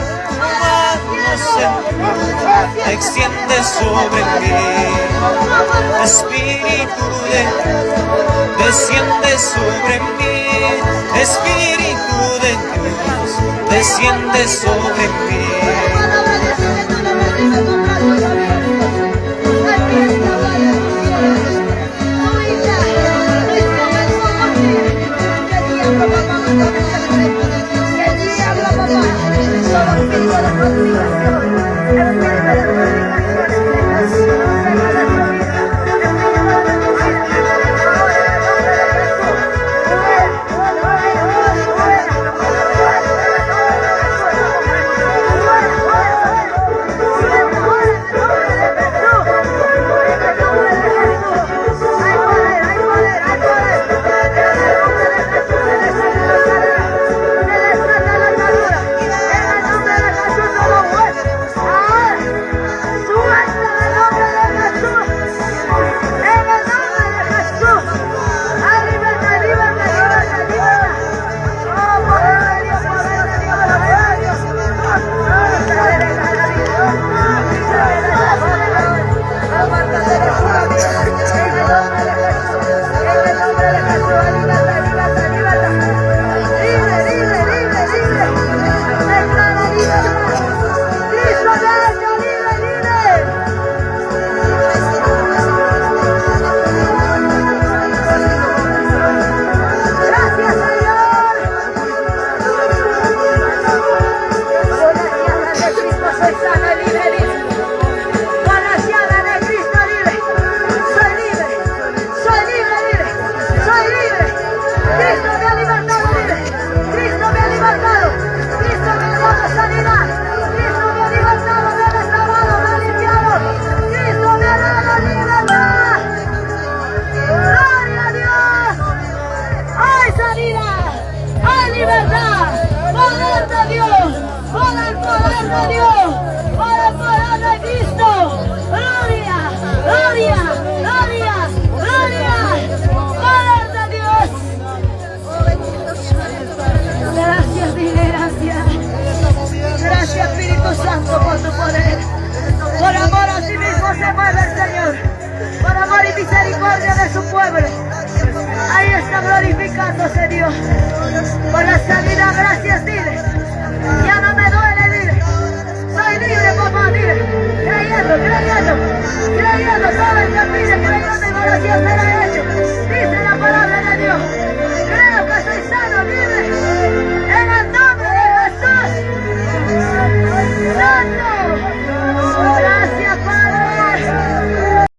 extiende sobre mí. Espíritu de Dios, desciende sobre mí. Espíritu de Dios, desciende sobre mí. Santo por tu poder. Por amor a sí mismo se mueve el Señor. Por amor y misericordia de su pueblo. Ahí está glorificándose Dios. Por la sanidad, gracias, dile. Ya no me duele, dile. Soy libre, papá, dile. Creyendo, creyendo. Creyendo, todo el que pide, creyendo en oración será